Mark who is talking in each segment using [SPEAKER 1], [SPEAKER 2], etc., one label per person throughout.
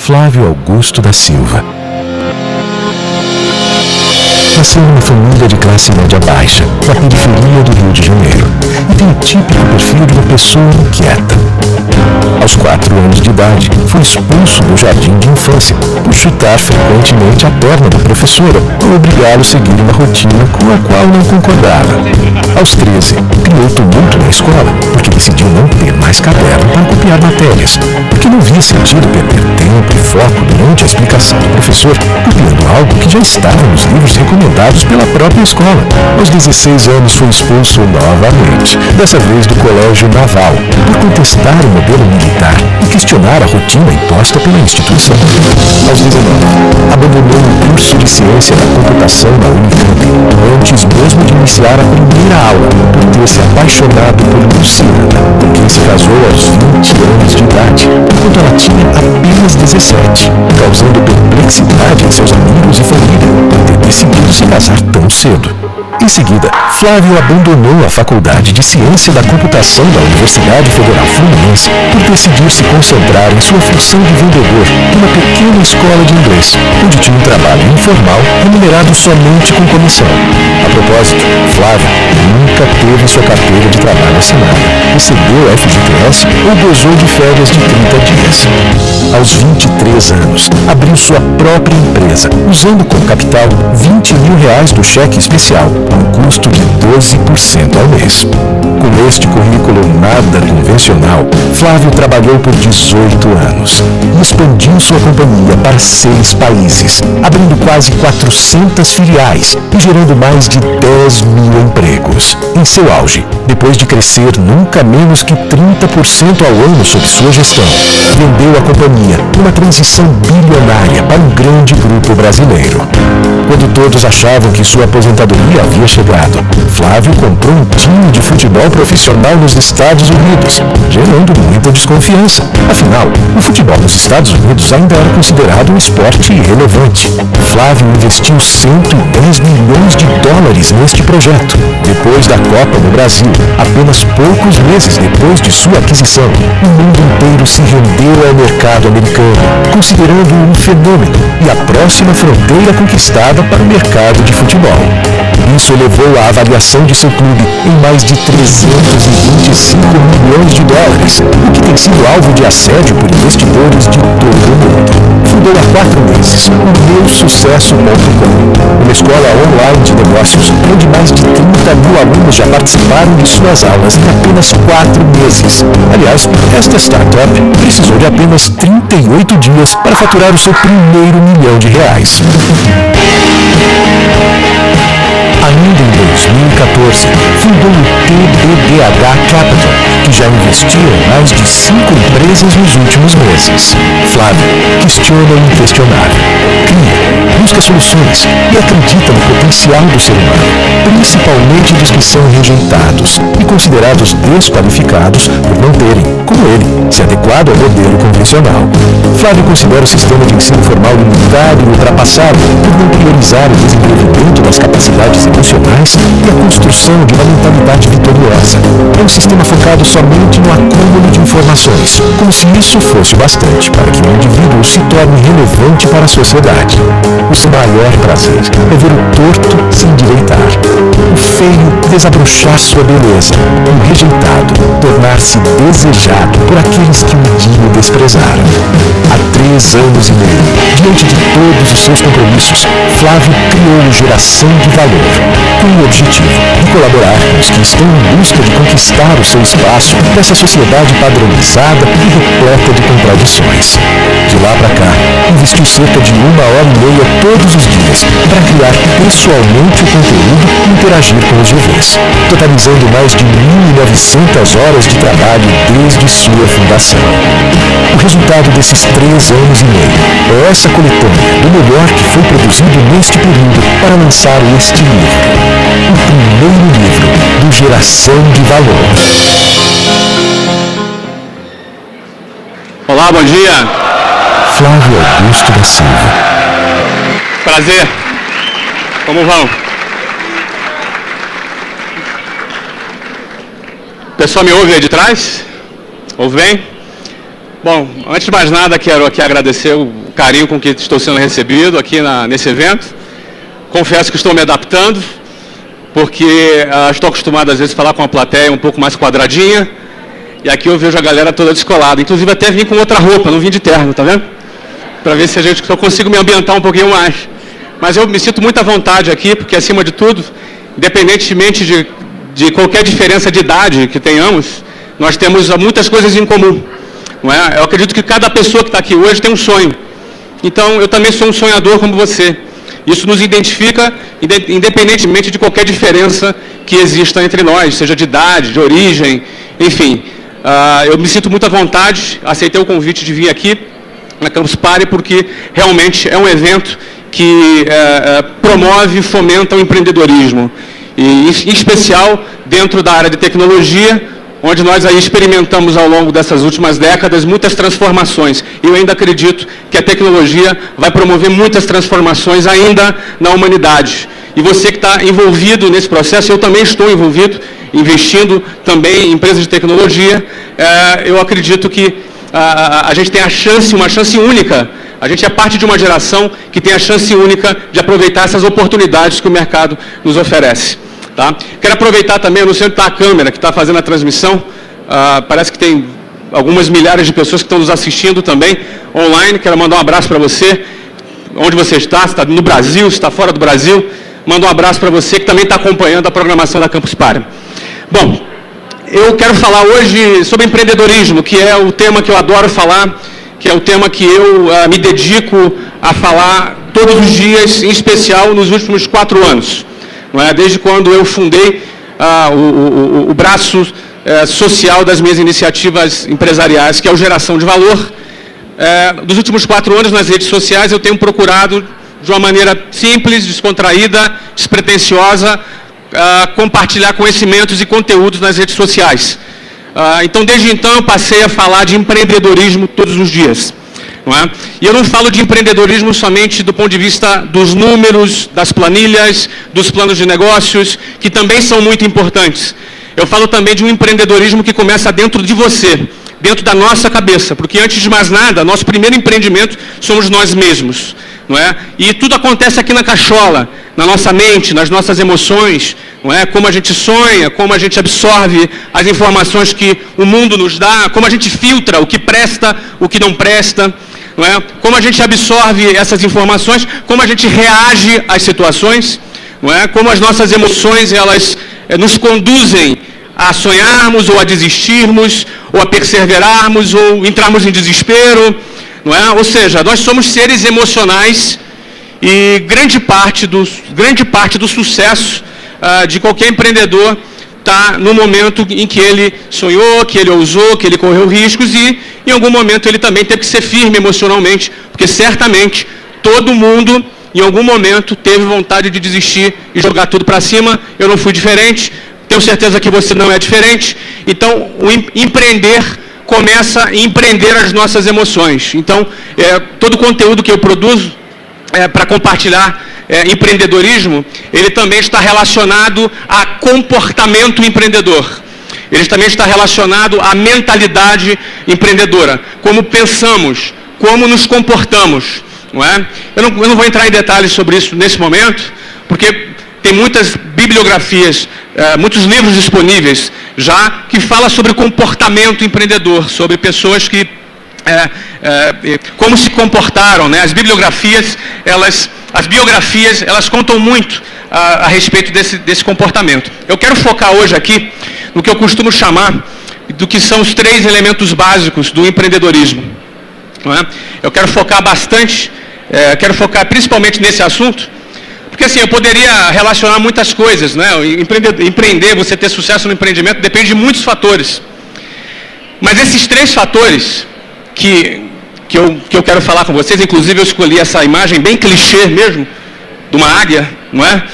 [SPEAKER 1] Flávio Augusto da Silva. Nasceu numa família de classe média baixa, na periferia do Rio de Janeiro, e tem o típico perfil de uma pessoa inquieta. Aos 4 anos de idade, foi expulso do jardim de infância por chutar frequentemente a perna da professora ou obrigá-lo a seguir uma rotina com a qual não concordava. Aos 13, criou tumulto na escola porque decidiu não ter mais caderno para copiar matérias, porque não via sentido perder tempo e foco durante a explicação do professor, copiando algo que já estava nos livros recomendados pela própria escola. Aos 16 anos foi expulso novamente, dessa vez do Colégio Naval, por contestar o modelo militar e questionar a rotina imposta pela instituição. Aos 19, abandonou o curso de Ciência da Computação na Unicamp, antes mesmo de iniciar a primeira aula, por ter se apaixonado por Luciana, com quem se casou aos 20 anos de idade, enquanto ela tinha apenas 17, causando perplexidade em seus amigos e família por ter decidido se casar tão cedo. Em seguida, Flávio abandonou a Faculdade de Ciência da Computação da Universidade Federal Fluminense por decidir se concentrar em sua função de vendedor numa pequena escola de inglês, onde tinha um trabalho informal remunerado somente com comissão. A propósito, Flávio nunca teve sua carteira de trabalho assinada, recebeu a FGTS ou gozou de férias de 30 dias. Aos 23 anos, abriu sua própria empresa, usando como capital R$20 mil do cheque especial, a um custo de 12% ao mês. Com este currículo nada convencional, Flávio trabalhou por 18 anos e expandiu sua companhia para 6 países, abrindo quase 400 filiais e gerando mais de 10 mil empregos. Em seu auge, depois de crescer nunca menos que 30% ao ano sob sua gestão, vendeu a companhia numa transição bilionária para um grande grupo brasileiro. Quando todos achavam que sua aposentadoria havia chegado, Flávio comprou um time de futebol profissional nos Estados Unidos, gerando muita desconfiança. Afinal, o futebol nos Estados Unidos ainda era considerado um esporte irrelevante. Flávio investiu $110 milhões neste projeto. Depois da Copa no Brasil, apenas poucos meses depois de sua aquisição, o mundo inteiro se rendeu ao mercado americano, considerando-o um fenômeno e a próxima fronteira conquistada para o mercado de futebol. Isso elevou a avaliação de seu clube em mais de $325 milhões, o que tem sido alvo de assédio por investidores de todo o mundo. Fundou há 4 meses o meusucesso.com, uma escola online de negócios onde mais de 30 mil alunos já participaram de suas aulas em apenas 4 meses. Aliás, esta startup precisou de apenas 38 dias para faturar o seu primeiro R$1 milhão. Ainda em 2014, fundou o TBDH Capital, que já investiu em mais de 5 empresas nos últimos meses. Flávio questiona o inquestionável, cria, busca soluções e acredita no potencial do ser humano, principalmente dos que são rejeitados e considerados desqualificados por não terem, como ele, se adequado ao modelo convencional. Flávio considera o sistema de ensino formal limitado e ultrapassado por não priorizar o desenvolvimento das capacidades emocionais e a construção de uma mentalidade vitoriosa. É um sistema focado somente no acúmulo de informações, como se isso fosse bastante para que o indivíduo se torne relevante para a sociedade. O seu maior prazer é ver o torto se endireitar, o feio desabrochar sua beleza, o rejeitado tornar-se desejado por aqueles que um dia o desprezaram. Há 3 anos e meio, diante de todos os seus compromissos, Flávio criou o Geração de Valor, com o objetivo de colaborar com os que estão em busca de conquistar o seu espaço nessa sociedade padronizada e repleta de contradições. De lá para cá, investiu cerca de 1h30 todos os dias para criar pessoalmente o conteúdo e interagir com os GVs, totalizando mais de 1.900 horas de trabalho desde sua fundação. O resultado desses 3 anos e meio é essa coletânea do melhor que foi produzido neste período para lançar este livro, o primeiro livro do Geração de Valor.
[SPEAKER 2] Olá, bom dia.
[SPEAKER 1] Flávio Augusto da Silva.
[SPEAKER 2] Prazer. Como vão? O pessoal me ouve aí de trás? Ouve bem? Bom, antes de mais nada, quero aqui agradecer o carinho com que estou sendo recebido aqui nesse evento. Confesso que estou me adaptando, porque estou acostumado às vezes a falar com uma plateia um pouco mais quadradinha, e aqui eu vejo a galera toda descolada. Inclusive até vim com outra roupa, não vim de terno, tá vendo? Para ver se eu consigo me ambientar um pouquinho mais. Mas eu me sinto muito à vontade aqui, porque acima de tudo, independentemente de qualquer diferença de idade que tenhamos, nós temos muitas coisas em comum. Não é? Eu acredito que cada pessoa que está aqui hoje tem um sonho. Então, eu também sou um sonhador como você. Isso nos identifica, independentemente de qualquer diferença que exista entre nós, seja de idade, de origem, enfim. Eu me sinto muito à vontade, aceitei o convite de vir aqui na Campus Party, porque realmente é um evento que promove e fomenta o empreendedorismo. E, em especial, dentro da área de tecnologia, onde nós aí experimentamos ao longo dessas últimas décadas muitas transformações. E eu ainda acredito que a tecnologia vai promover muitas transformações ainda na humanidade. E você que está envolvido nesse processo, eu também estou envolvido, investindo também em empresas de tecnologia, eu acredito que a gente tem uma chance única. A gente é parte de uma geração que tem a chance única de aproveitar essas oportunidades que o mercado nos oferece. Tá? Quero aproveitar também, eu não sei onde está a câmera que está fazendo a transmissão, parece que tem algumas milhares de pessoas que estão nos assistindo também online. Quero mandar um abraço para você, onde você está, se está no Brasil, se está fora do Brasil, mando um abraço para você que também está acompanhando a programação da Campus Party. Bom, eu quero falar hoje sobre empreendedorismo, que é o tema que eu adoro falar, que é o tema que eu me dedico a falar todos os dias, em especial nos últimos 4 anos. Não é? Desde quando eu fundei o braço social das minhas iniciativas empresariais, que é o Geração de Valor. Dos últimos 4 anos nas redes sociais eu tenho procurado, de uma maneira simples, descontraída, despretensiosa, compartilhar conhecimentos e conteúdos nas redes sociais. Então, desde então, eu passei a falar de empreendedorismo todos os dias. Não é? E eu não falo de empreendedorismo somente do ponto de vista dos números, das planilhas, dos planos de negócios, que também são muito importantes. Eu falo também de um empreendedorismo que começa dentro de você, dentro da nossa cabeça, porque antes de mais nada, nosso primeiro empreendimento somos nós mesmos. Não é? E tudo acontece aqui na cachola, na nossa mente, nas nossas emoções, não é? Como a gente sonha, como a gente absorve as informações que o mundo nos dá, como a gente filtra o que presta, o que não presta. Não é? Como a gente absorve essas informações, como a gente reage às situações, não é? Como as nossas emoções elas nos conduzem a sonharmos ou a desistirmos, ou a perseverarmos ou entrarmos em desespero, não é? Ou seja, nós somos seres emocionais e grande parte do sucesso de qualquer empreendedor está no momento em que ele sonhou, que ele ousou, que ele correu riscos e, em algum momento, ele também teve que ser firme emocionalmente, porque certamente todo mundo, em algum momento, teve vontade de desistir e jogar tudo para cima. Eu não fui diferente, tenho certeza que você não é diferente. Então, o empreender começa em empreender as nossas emoções. Então, todo o conteúdo que eu produzo para compartilhar empreendedorismo, ele também está relacionado a comportamento empreendedor. Ele também está relacionado à mentalidade empreendedora. Como pensamos, como nos comportamos. Não é? Eu não vou entrar em detalhes sobre isso nesse momento, porque tem muitas bibliografias, muitos livros disponíveis já que falam sobre comportamento empreendedor, sobre pessoas que como se comportaram, né? As biografias elas contam muito a respeito desse comportamento. Eu quero focar hoje aqui no que eu costumo chamar do que são os 3 elementos básicos do empreendedorismo. Não é? Eu quero focar bastante, quero focar principalmente nesse assunto, porque assim, eu poderia relacionar muitas coisas, né? Empreender, você ter sucesso no empreendimento, depende de muitos fatores. Mas esses 3 fatores que eu quero falar com vocês, inclusive eu escolhi essa imagem bem clichê mesmo, de uma águia, não é?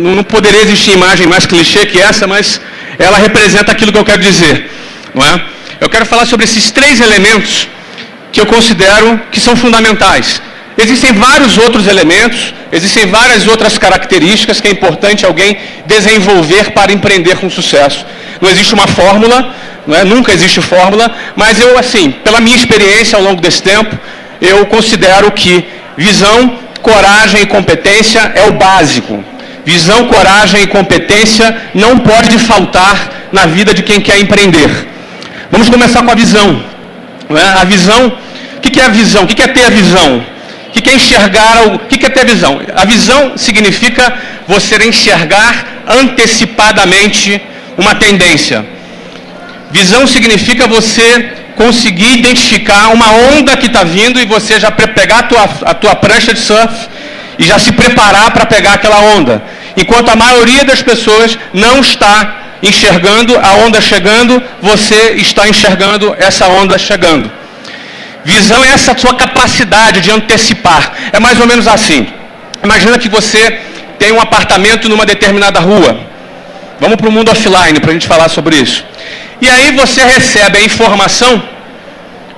[SPEAKER 2] Não poderia existir imagem mais clichê que essa, mas ela representa aquilo que eu quero dizer, não é? Eu quero falar sobre esses 3 elementos que eu considero que são fundamentais. Existem vários outros elementos, existem várias outras características que é importante alguém desenvolver para empreender com sucesso. Não existe uma fórmula, não é? Nunca existe fórmula, mas eu, assim, pela minha experiência ao longo desse tempo, eu considero que visão, coragem e competência é o básico. Visão, coragem e competência não pode faltar na vida de quem quer empreender. Vamos começar com a visão. Não é? A visão, o que é a visão? O que é ter a visão? O que é enxergar? O que é ter a visão? A visão significa você enxergar antecipadamente uma tendência. Visão significa você conseguir identificar uma onda que está vindo e você já pegar a tua prancha de surf e já se preparar para pegar aquela onda. Enquanto a maioria das pessoas não está enxergando a onda chegando, você está enxergando essa onda chegando. Visão é essa sua capacidade de antecipar. É mais ou menos assim. Imagina que você tem um apartamento numa determinada rua. Vamos para o mundo offline para a gente falar sobre isso. E aí você recebe a informação,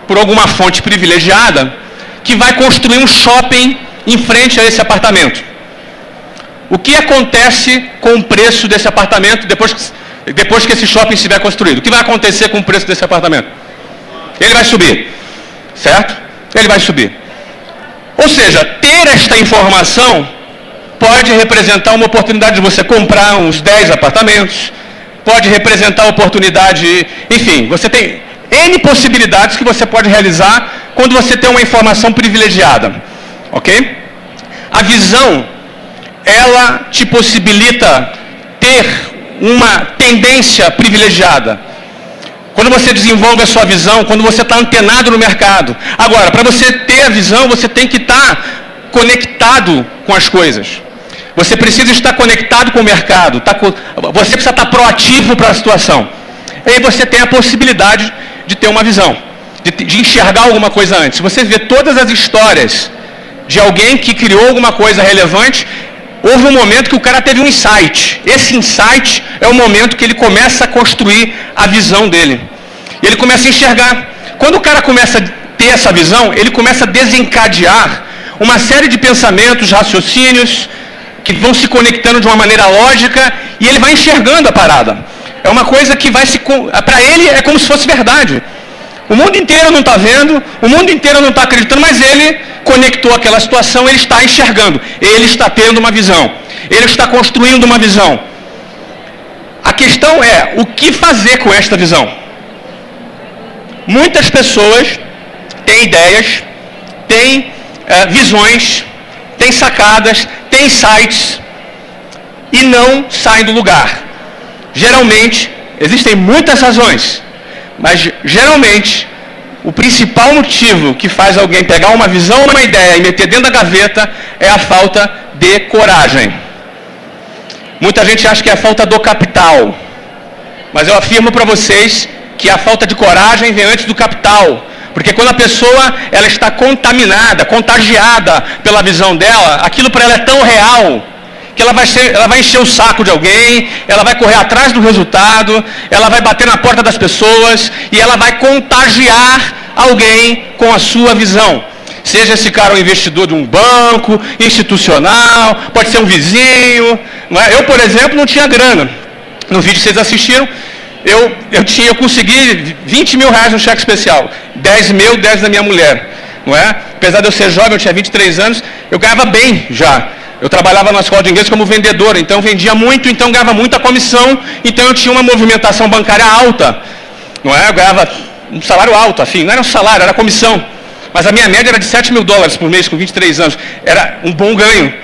[SPEAKER 2] por alguma fonte privilegiada, que vai construir um shopping em frente a esse apartamento. O que acontece com o preço desse apartamento depois que esse shopping estiver construído? O que vai acontecer com o preço desse apartamento? Ele vai subir, certo? Ele vai subir. Ou seja, ter esta informação pode representar uma oportunidade de você comprar uns 10 apartamentos, pode representar a oportunidade, enfim, você tem N possibilidades que você pode realizar quando você tem uma informação privilegiada, ok? A visão, ela te possibilita ter uma tendência privilegiada. Quando você desenvolve a sua visão, quando você está antenado no mercado. Agora, para você ter a visão, você tem que estar conectado com as coisas. Você precisa estar conectado com o mercado. Você precisa estar proativo para a situação. E aí você tem a possibilidade de ter uma visão, de enxergar alguma coisa antes. Você vê todas as histórias de alguém que criou alguma coisa relevante, houve um momento que o cara teve um insight. Esse insight é o momento que ele começa a construir a visão dele. E ele começa a enxergar. Quando o cara começa a ter essa visão, ele começa a desencadear uma série de pensamentos, raciocínios, que vão se conectando de uma maneira lógica, e ele vai enxergando a parada. É uma coisa que vai para ele é como se fosse verdade. O mundo inteiro não está vendo, o mundo inteiro não está acreditando, mas ele conectou aquela situação, ele está enxergando, ele está tendo uma visão, ele está construindo uma visão. A questão é, o que fazer com esta visão? Muitas pessoas têm ideias, têm visões, têm sacadas, têm insights e não saem do lugar. Geralmente, existem muitas razões, mas geralmente o principal motivo que faz alguém pegar uma visão, uma ideia e meter dentro da gaveta é a falta de coragem. Muita gente acha que é a falta do capital, mas eu afirmo para vocês que a falta de coragem vem antes do capital. Porque quando a pessoa ela está contaminada, contagiada pela visão dela, aquilo para ela é tão real que ela vai encher o saco de alguém, ela vai correr atrás do resultado, ela vai bater na porta das pessoas e ela vai contagiar alguém com a sua visão. Seja esse cara um investidor de um banco, institucional, pode ser um vizinho. Eu, por exemplo, não tinha grana. No vídeo que vocês assistiram, eu consegui 20 mil reais no cheque especial. 10 meu, 10 da minha mulher. Não é? Apesar de eu ser jovem, eu tinha 23 anos, eu ganhava bem já. Eu trabalhava na escola de inglês como vendedor, então vendia muito, então ganhava muita comissão, então eu tinha uma movimentação bancária alta. Não é? Eu ganhava um salário alto, assim, não era um salário, era comissão. Mas a minha média era de 7 mil dólares por mês, com 23 anos. Era um bom ganho.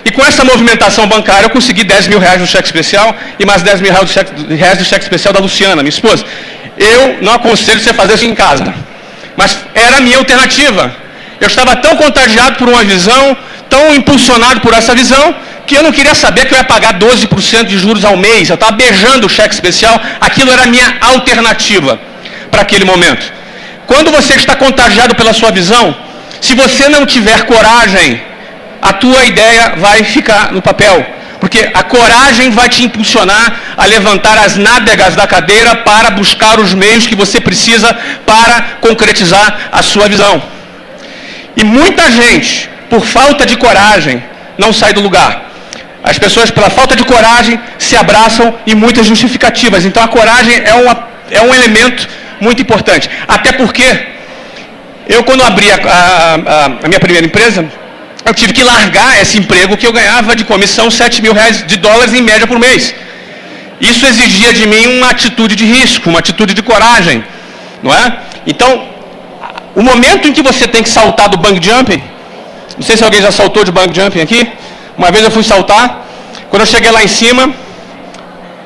[SPEAKER 2] E com essa movimentação bancária, eu consegui 10 mil reais no cheque especial e mais 10 mil reais do cheque especial da Luciana, minha esposa. Eu não aconselho você fazer isso em casa. Mas era a minha alternativa. Eu estava tão contagiado por uma visão, tão impulsionado por essa visão, que eu não queria saber que eu ia pagar 12% de juros ao mês. Eu estava beijando o cheque especial. Aquilo era a minha alternativa para aquele momento. Quando você está contagiado pela sua visão, se você não tiver coragem, a tua ideia vai ficar no papel. Porque a coragem vai te impulsionar a levantar as nádegas da cadeira para buscar os meios que você precisa para concretizar a sua visão. E muita gente, por falta de coragem, não sai do lugar. As pessoas, pela falta de coragem, se abraçam em muitas justificativas. Então a coragem é
[SPEAKER 3] é um elemento muito importante. Até porque eu, quando abri a minha primeira empresa, eu tive que largar esse emprego que eu ganhava de comissão $7.000 em média por mês. Isso exigia de mim uma atitude de risco, uma atitude de coragem, não é? Então, o momento em que você tem que saltar do bungee jumping, não sei se alguém já saltou de bungee jumping aqui, uma vez eu fui saltar, quando eu cheguei lá em cima,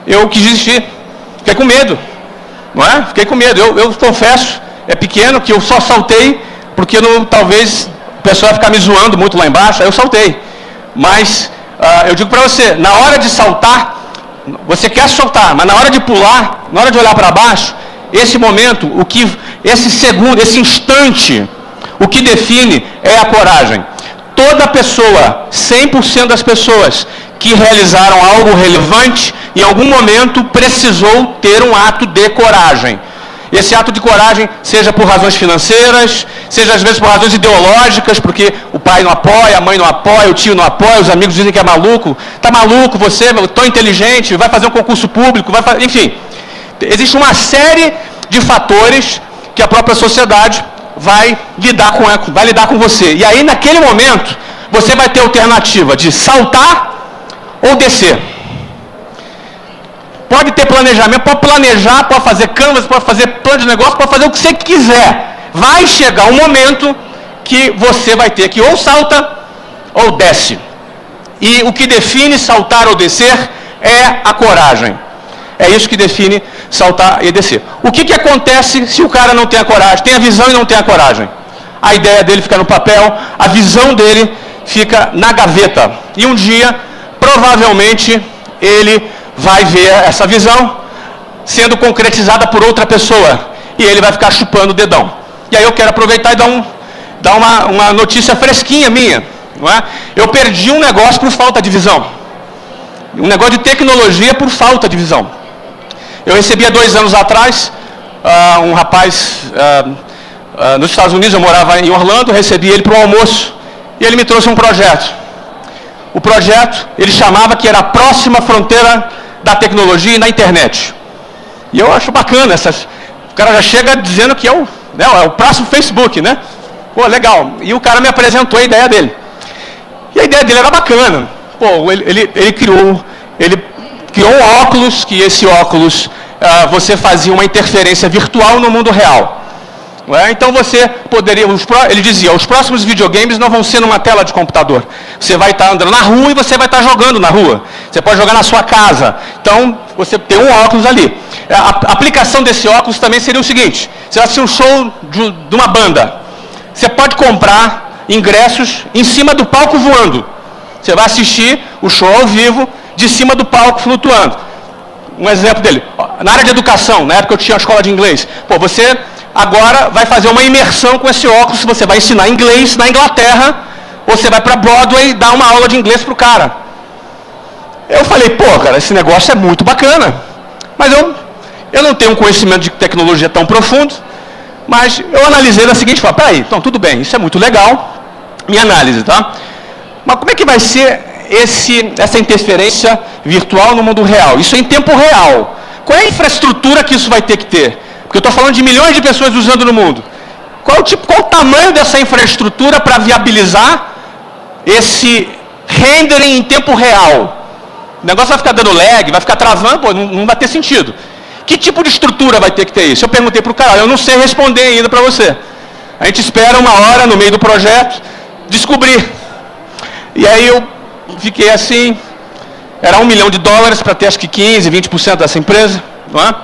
[SPEAKER 3] eu quis desistir, fiquei com medo, não é? Fiquei com medo, eu confesso, é pequeno, que eu só saltei, porque talvez o pessoal ia ficar me zoando muito lá embaixo, aí eu saltei. Mas, eu digo para você, na hora de saltar, você quer soltar, mas na hora de pular, na hora de olhar para baixo, esse momento, esse segundo, esse instante, o que define é a coragem. Toda pessoa, 100% das pessoas que realizaram algo relevante, em algum momento precisou ter um ato de coragem. Esse ato de coragem, seja por razões financeiras, seja às vezes por razões ideológicas, porque o pai não apoia, a mãe não apoia, o tio não apoia, os amigos dizem que é maluco. Está maluco você, tão inteligente, vai fazer um concurso público, enfim. Existe uma série de fatores que a própria sociedade vai lidar com você. E aí, naquele momento, você vai ter a alternativa de saltar ou descer. Pode ter planejamento, pode planejar, pode fazer canvas, pode fazer plano de negócio, pode fazer o que você quiser. Vai chegar um momento que você vai ter que ou salta ou desce. E o que define saltar ou descer é a coragem. É isso que define saltar e descer. O que acontece se o cara não tem a coragem? Tem a visão e não tem a coragem. A ideia dele fica no papel, a visão dele fica na gaveta. E um dia, provavelmente, ele vai ver essa visão sendo concretizada por outra pessoa. E ele vai ficar chupando o dedão. E aí eu quero aproveitar e dar uma notícia fresquinha minha. Não é? Eu perdi um negócio por falta de visão. Um negócio de tecnologia por falta de visão. Eu recebi há 2 anos atrás um rapaz nos Estados Unidos, eu morava em Orlando, recebi ele para um almoço e ele me trouxe um projeto. O projeto, ele chamava que era a próxima fronteira da tecnologia e na internet. E eu acho bacana, o cara já chega dizendo que é o próximo Facebook, né? Pô, legal. E o cara me apresentou a ideia dele. E a ideia dele era bacana. Pô, ele criou um óculos, que esse óculos você fazia uma interferência virtual no mundo real. Não é? Então você poderia, ele dizia, os próximos videogames não vão ser numa tela de computador. Você vai estar andando na rua e você vai estar jogando na rua. Você pode jogar na sua casa. Então você tem um óculos ali. A aplicação desse óculos também seria o seguinte: você vai assistir um show de uma banda. Você pode comprar ingressos em cima do palco voando. Você vai assistir o show ao vivo de cima do palco flutuando. Um exemplo dele, na área de educação, na época eu tinha uma escola de inglês. Pô, você agora vai fazer uma imersão com esse óculos, você vai ensinar inglês na Inglaterra, ou você vai para Broadway dar uma aula de inglês para o cara. Eu falei, pô, cara, esse negócio é muito bacana. Mas eu não tenho um conhecimento de tecnologia tão profundo, mas eu analisei da seguinte forma: peraí, então tudo bem, isso é muito legal, minha análise, tá? Mas como é que vai ser essa interferência virtual no mundo real? Isso é em tempo real. Qual é a infraestrutura que isso vai ter que ter? Porque eu estou falando de milhões de pessoas usando no mundo. Qual o tamanho dessa infraestrutura para viabilizar esse rendering em tempo real? O negócio vai ficar dando lag, vai ficar travando, pô, não vai ter sentido. Que tipo de estrutura vai ter que ter isso? Eu perguntei para o cara, eu não sei responder ainda para você. A gente espera uma hora no meio do projeto descobrir. E aí eu fiquei assim, era $1 milhão para ter acho que 15%, 20% dessa empresa, não é?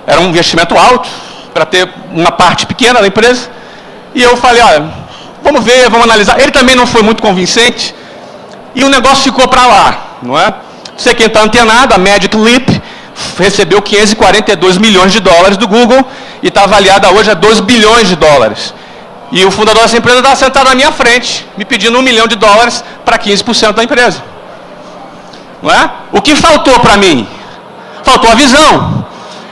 [SPEAKER 3] Era um investimento alto para ter uma parte pequena da empresa. E eu falei, olha, vamos ver, vamos analisar. Ele também não foi muito convincente e o negócio ficou para lá, não é? Você quem está antenado, a Magic Leap recebeu $542 milhões do Google e está avaliada hoje a $2 bilhões. E o fundador dessa empresa estava sentado na minha frente, me pedindo $1 milhão para 15% da empresa. Não é? O que faltou para mim? Faltou a visão.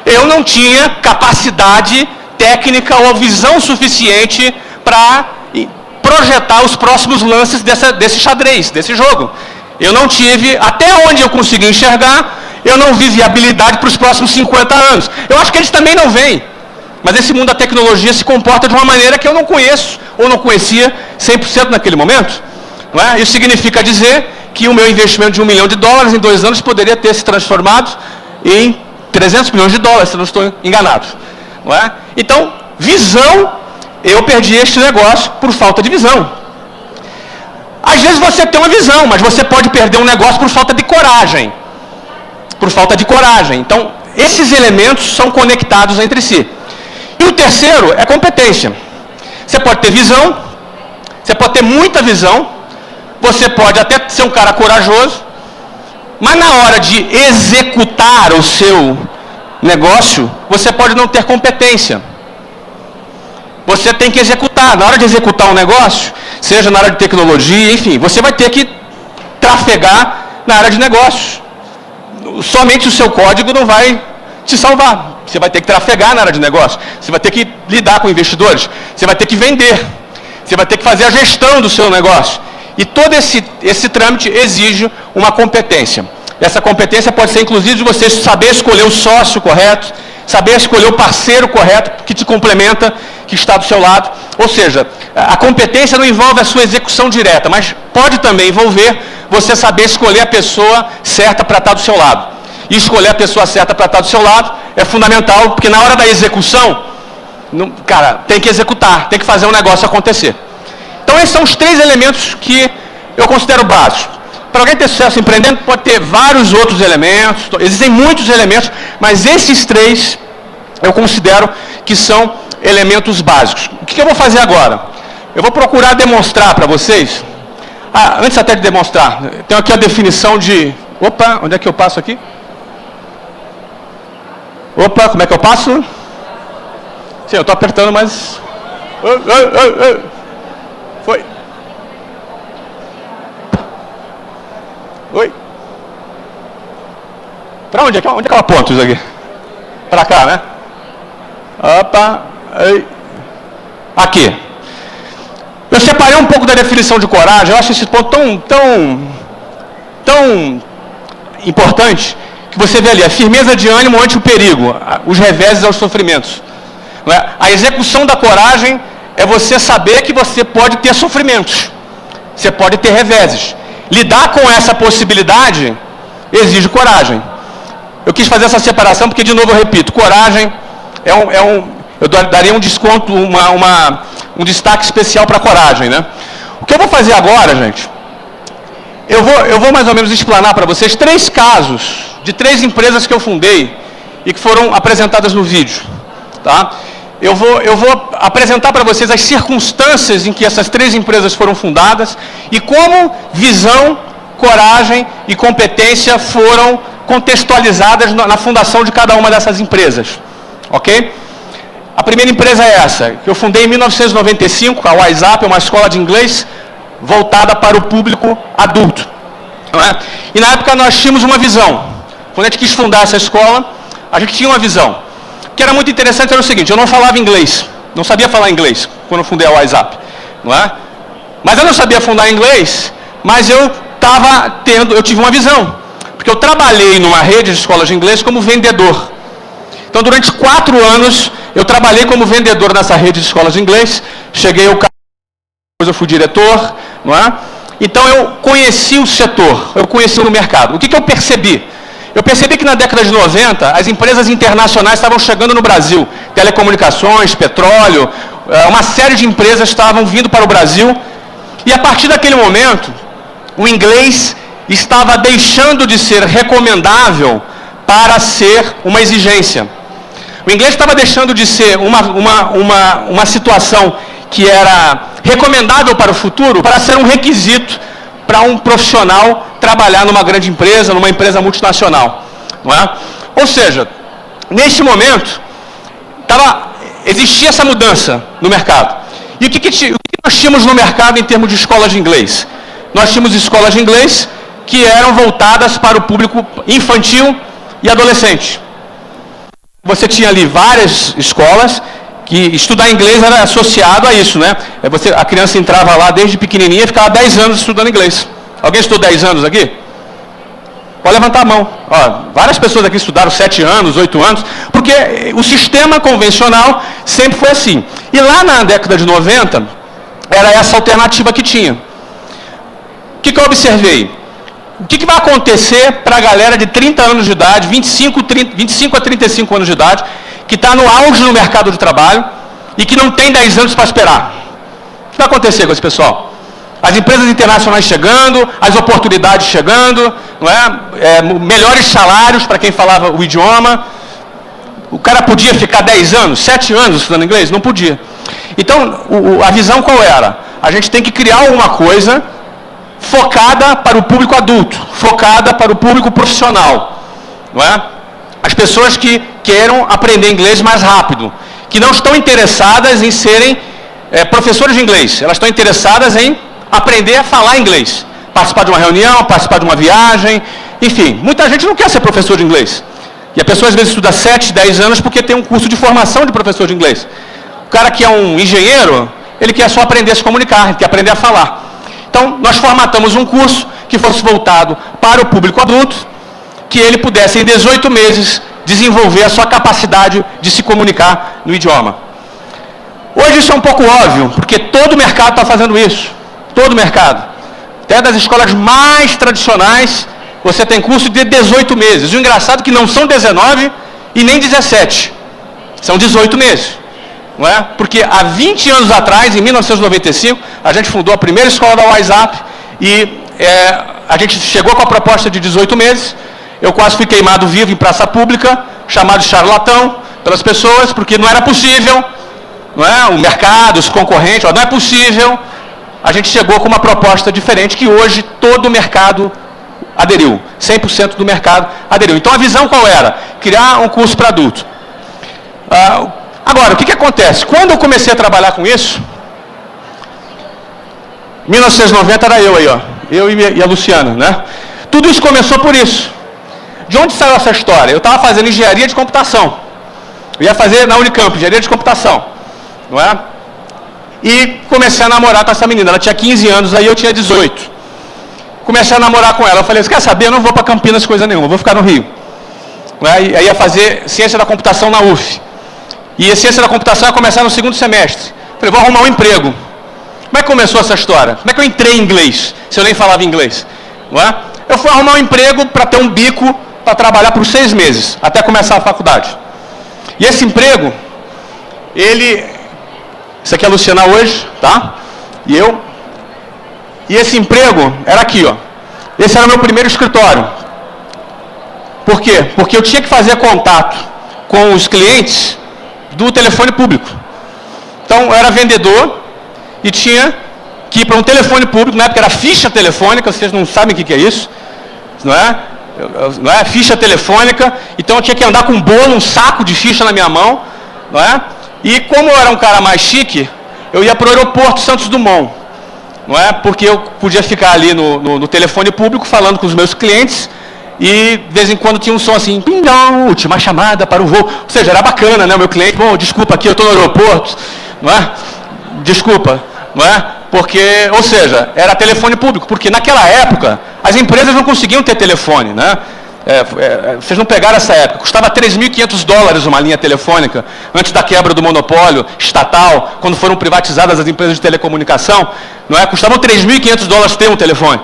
[SPEAKER 3] Eu não tinha capacidade técnica ou visão suficiente para projetar os próximos lances desse xadrez, desse jogo. Eu não tive, até onde eu consegui enxergar, eu não vi viabilidade para os próximos 50 anos. Eu acho que eles também não veem. Mas esse mundo da tecnologia se comporta de uma maneira que eu não conheço, ou não conhecia 100% naquele momento. Não é? Isso significa dizer que o meu investimento de $1 milhão em 2 anos poderia ter se transformado em 300 milhões de dólares, se eu não estou enganado. Não é? Então, visão, eu perdi este negócio por falta de visão. Às vezes você tem uma visão, mas você pode perder um negócio por falta de coragem. Por falta de coragem. Então, esses elementos são conectados entre si. E o terceiro é competência. Você pode ter visão, você pode ter muita visão, você pode até ser um cara corajoso, mas na hora de executar o seu negócio, você pode não ter competência. Você tem que executar. Na hora de executar um negócio, seja na área de tecnologia, enfim, você vai ter que trafegar na área de negócios. Somente o seu código não vai te salvar. Você vai ter que trafegar na área de negócio. Você vai ter que lidar com investidores. Você vai ter que vender. Você vai ter que fazer a gestão do seu negócio. E todo esse trâmite exige uma competência. Essa competência pode ser, inclusive, de você saber escolher o sócio correto, saber escolher o parceiro correto que te complementa, que está do seu lado. Ou seja, a competência não envolve a sua execução direta, mas pode também envolver você saber escolher a pessoa certa para estar do seu lado. E escolher a pessoa certa para estar do seu lado é fundamental, porque na hora da execução, cara, tem que executar, tem que fazer um negócio acontecer. Então esses são os 3 elementos que eu considero básicos. Para alguém ter sucesso empreendendo, pode ter vários outros elementos, existem muitos elementos, mas esses 3 eu considero que são elementos básicos. O que eu vou fazer agora? Eu vou procurar demonstrar para vocês, antes até de demonstrar, tenho aqui a definição de... Opa, onde é que eu passo aqui? Opa, como é que eu passo? Sim, eu estou apertando, mas... Foi. Oi. Para onde é que eu aponto isso aqui? Para cá, né? Opa. Aí. Aqui. Eu separei um pouco da definição de coragem. Eu acho esse ponto tão importante, que você vê ali, a firmeza de ânimo ante o perigo, os reveses aos sofrimentos. Não é? A execução da coragem é você saber que você pode ter sofrimentos, você pode ter reveses. Lidar com essa possibilidade exige coragem. Eu quis fazer essa separação porque, de novo, eu repito, coragem eu daria um desconto, um destaque especial para a coragem, né? O que eu vou fazer agora, gente, eu vou mais ou menos explanar para vocês 3 casos de 3 empresas que eu fundei e que foram apresentadas no vídeo, tá? Eu vou apresentar para vocês as circunstâncias em que essas 3 empresas foram fundadas e como visão, coragem e competência foram contextualizadas na fundação de cada uma dessas empresas. Ok? A primeira empresa é essa, que eu fundei em 1995, a WhatsApp, é uma escola de inglês voltada para o público adulto. Não é? E na época nós tínhamos uma visão. Quando a gente quis fundar essa escola, a gente tinha uma visão. O que era muito interessante era o seguinte, eu não falava inglês, não sabia falar inglês quando eu fundei a WhatsApp, não é? Mas eu não sabia fundar inglês, mas eu tive uma visão, porque eu trabalhei numa rede de escolas de inglês como vendedor. Então, durante 4 anos, eu trabalhei como vendedor nessa rede de escolas de inglês, cheguei ao cargo, depois eu fui diretor, não é? Então, eu conheci o setor, eu conheci o mercado. O que eu percebi? Eu percebi que na década de 90, as empresas internacionais estavam chegando no Brasil. Telecomunicações, petróleo, uma série de empresas estavam vindo para o Brasil. E a partir daquele momento, o inglês estava deixando de ser recomendável para ser uma exigência. O inglês estava deixando de ser uma situação que era recomendável para o futuro, para ser um requisito para um profissional trabalhar numa grande empresa, numa empresa multinacional. Não é? Ou seja, neste momento, existia essa mudança no mercado. E o que nós tínhamos no mercado em termos de escolas de inglês? Nós tínhamos escolas de inglês que eram voltadas para o público infantil e adolescente. Você tinha ali várias escolas que estudar inglês era associado a isso, né? A criança entrava lá desde pequenininha e ficava 10 anos estudando inglês. Alguém estudou 10 anos aqui? Pode levantar a mão. Ó, várias pessoas aqui estudaram 7 anos, 8 anos, porque o sistema convencional sempre foi assim. E lá na década de 90, era essa alternativa que tinha. O que eu observei? O que vai acontecer para a galera de 30 anos de idade, 25 a 35 anos de idade, que está no auge no mercado de trabalho e que não tem 10 anos para esperar? O que vai acontecer com esse pessoal? As empresas internacionais chegando, as oportunidades chegando, não é? Melhores salários para quem falava o idioma. O cara podia ficar 10 anos, 7 anos estudando inglês? Não podia. Então, a visão qual era? A gente tem que criar alguma coisa focada para o público adulto, focada para o público profissional. Não é? As pessoas que queiram aprender inglês mais rápido, que não estão interessadas em serem professores de inglês, elas estão interessadas em aprender a falar inglês, participar de uma reunião, participar de uma viagem, enfim. Muita gente não quer ser professor de inglês. E a pessoa às vezes estuda 7, 10 anos porque tem um curso de formação de professor de inglês. O cara que é um engenheiro, ele quer só aprender a se comunicar, ele quer aprender a falar. Então, nós formatamos um curso que fosse voltado para o público adulto, que ele pudesse, em 18 meses, desenvolver a sua capacidade de se comunicar no idioma. Hoje isso é um pouco óbvio, porque todo o mercado está fazendo isso. Todo o mercado. Até das escolas mais tradicionais, você tem curso de 18 meses. O engraçado é que não são 19 e nem 17. São 18 meses. Não é? Porque há 20 anos atrás, em 1995, a gente fundou a primeira escola da WhatsApp e a gente chegou com a proposta de 18 meses. Eu quase fui queimado vivo em praça pública, chamado de charlatão pelas pessoas, porque não era possível. Não é? O mercado, os concorrentes, não é possível. A gente chegou com uma proposta diferente que hoje todo o mercado aderiu. 100% do mercado aderiu. Então a visão qual era? Criar um curso para adulto. Agora, o que acontece? Quando eu comecei a trabalhar com isso, 1990 era eu aí, ó. Eu e a Luciana, né? Tudo isso começou por isso. De onde saiu essa história? Eu estava fazendo engenharia de computação. Eu ia fazer na Unicamp, engenharia de computação. Não é? E comecei a namorar com essa menina. Ela tinha 15 anos, aí eu tinha 18. Comecei a namorar com ela. Eu falei, você quer saber? Eu não vou para Campinas coisa nenhuma, eu vou ficar no Rio. Aí ia fazer ciência da computação na UF. E a ciência da computação ia começar no 2º semestre. Falei, vou arrumar um emprego. Como é que começou essa história? Como é que eu entrei em inglês, se eu nem falava inglês? Não é? Eu fui arrumar um emprego para ter um bico para trabalhar por 6 meses, até começar a faculdade. E esse emprego, isso aqui é a Luciana hoje, tá? E eu. E esse emprego era aqui, ó. Esse era o meu primeiro escritório. Por quê? Porque eu tinha que fazer contato com os clientes do telefone público. Então, eu era vendedor e tinha que ir para um telefone público, na época era ficha telefônica, vocês não sabem o que é isso, não é? Não é? Ficha telefônica, então eu tinha que andar com um bolo, um saco de ficha na minha mão, não é? E como eu era um cara mais chique, eu ia para o aeroporto Santos Dumont, não é? Porque eu podia ficar ali no telefone público falando com os meus clientes e de vez em quando tinha um som assim, pindão, última chamada para o voo. Ou seja, era bacana, né? O meu cliente, bom, desculpa aqui, eu estou no aeroporto, não é? Desculpa, não é? Porque, ou seja, era telefone público, porque naquela época as empresas não conseguiam ter telefone, né? Vocês não pegaram essa época, custava $3.500 uma linha telefônica, antes da quebra do monopólio estatal, quando foram privatizadas as empresas de telecomunicação, não é? Custavam $3.500 ter um telefone.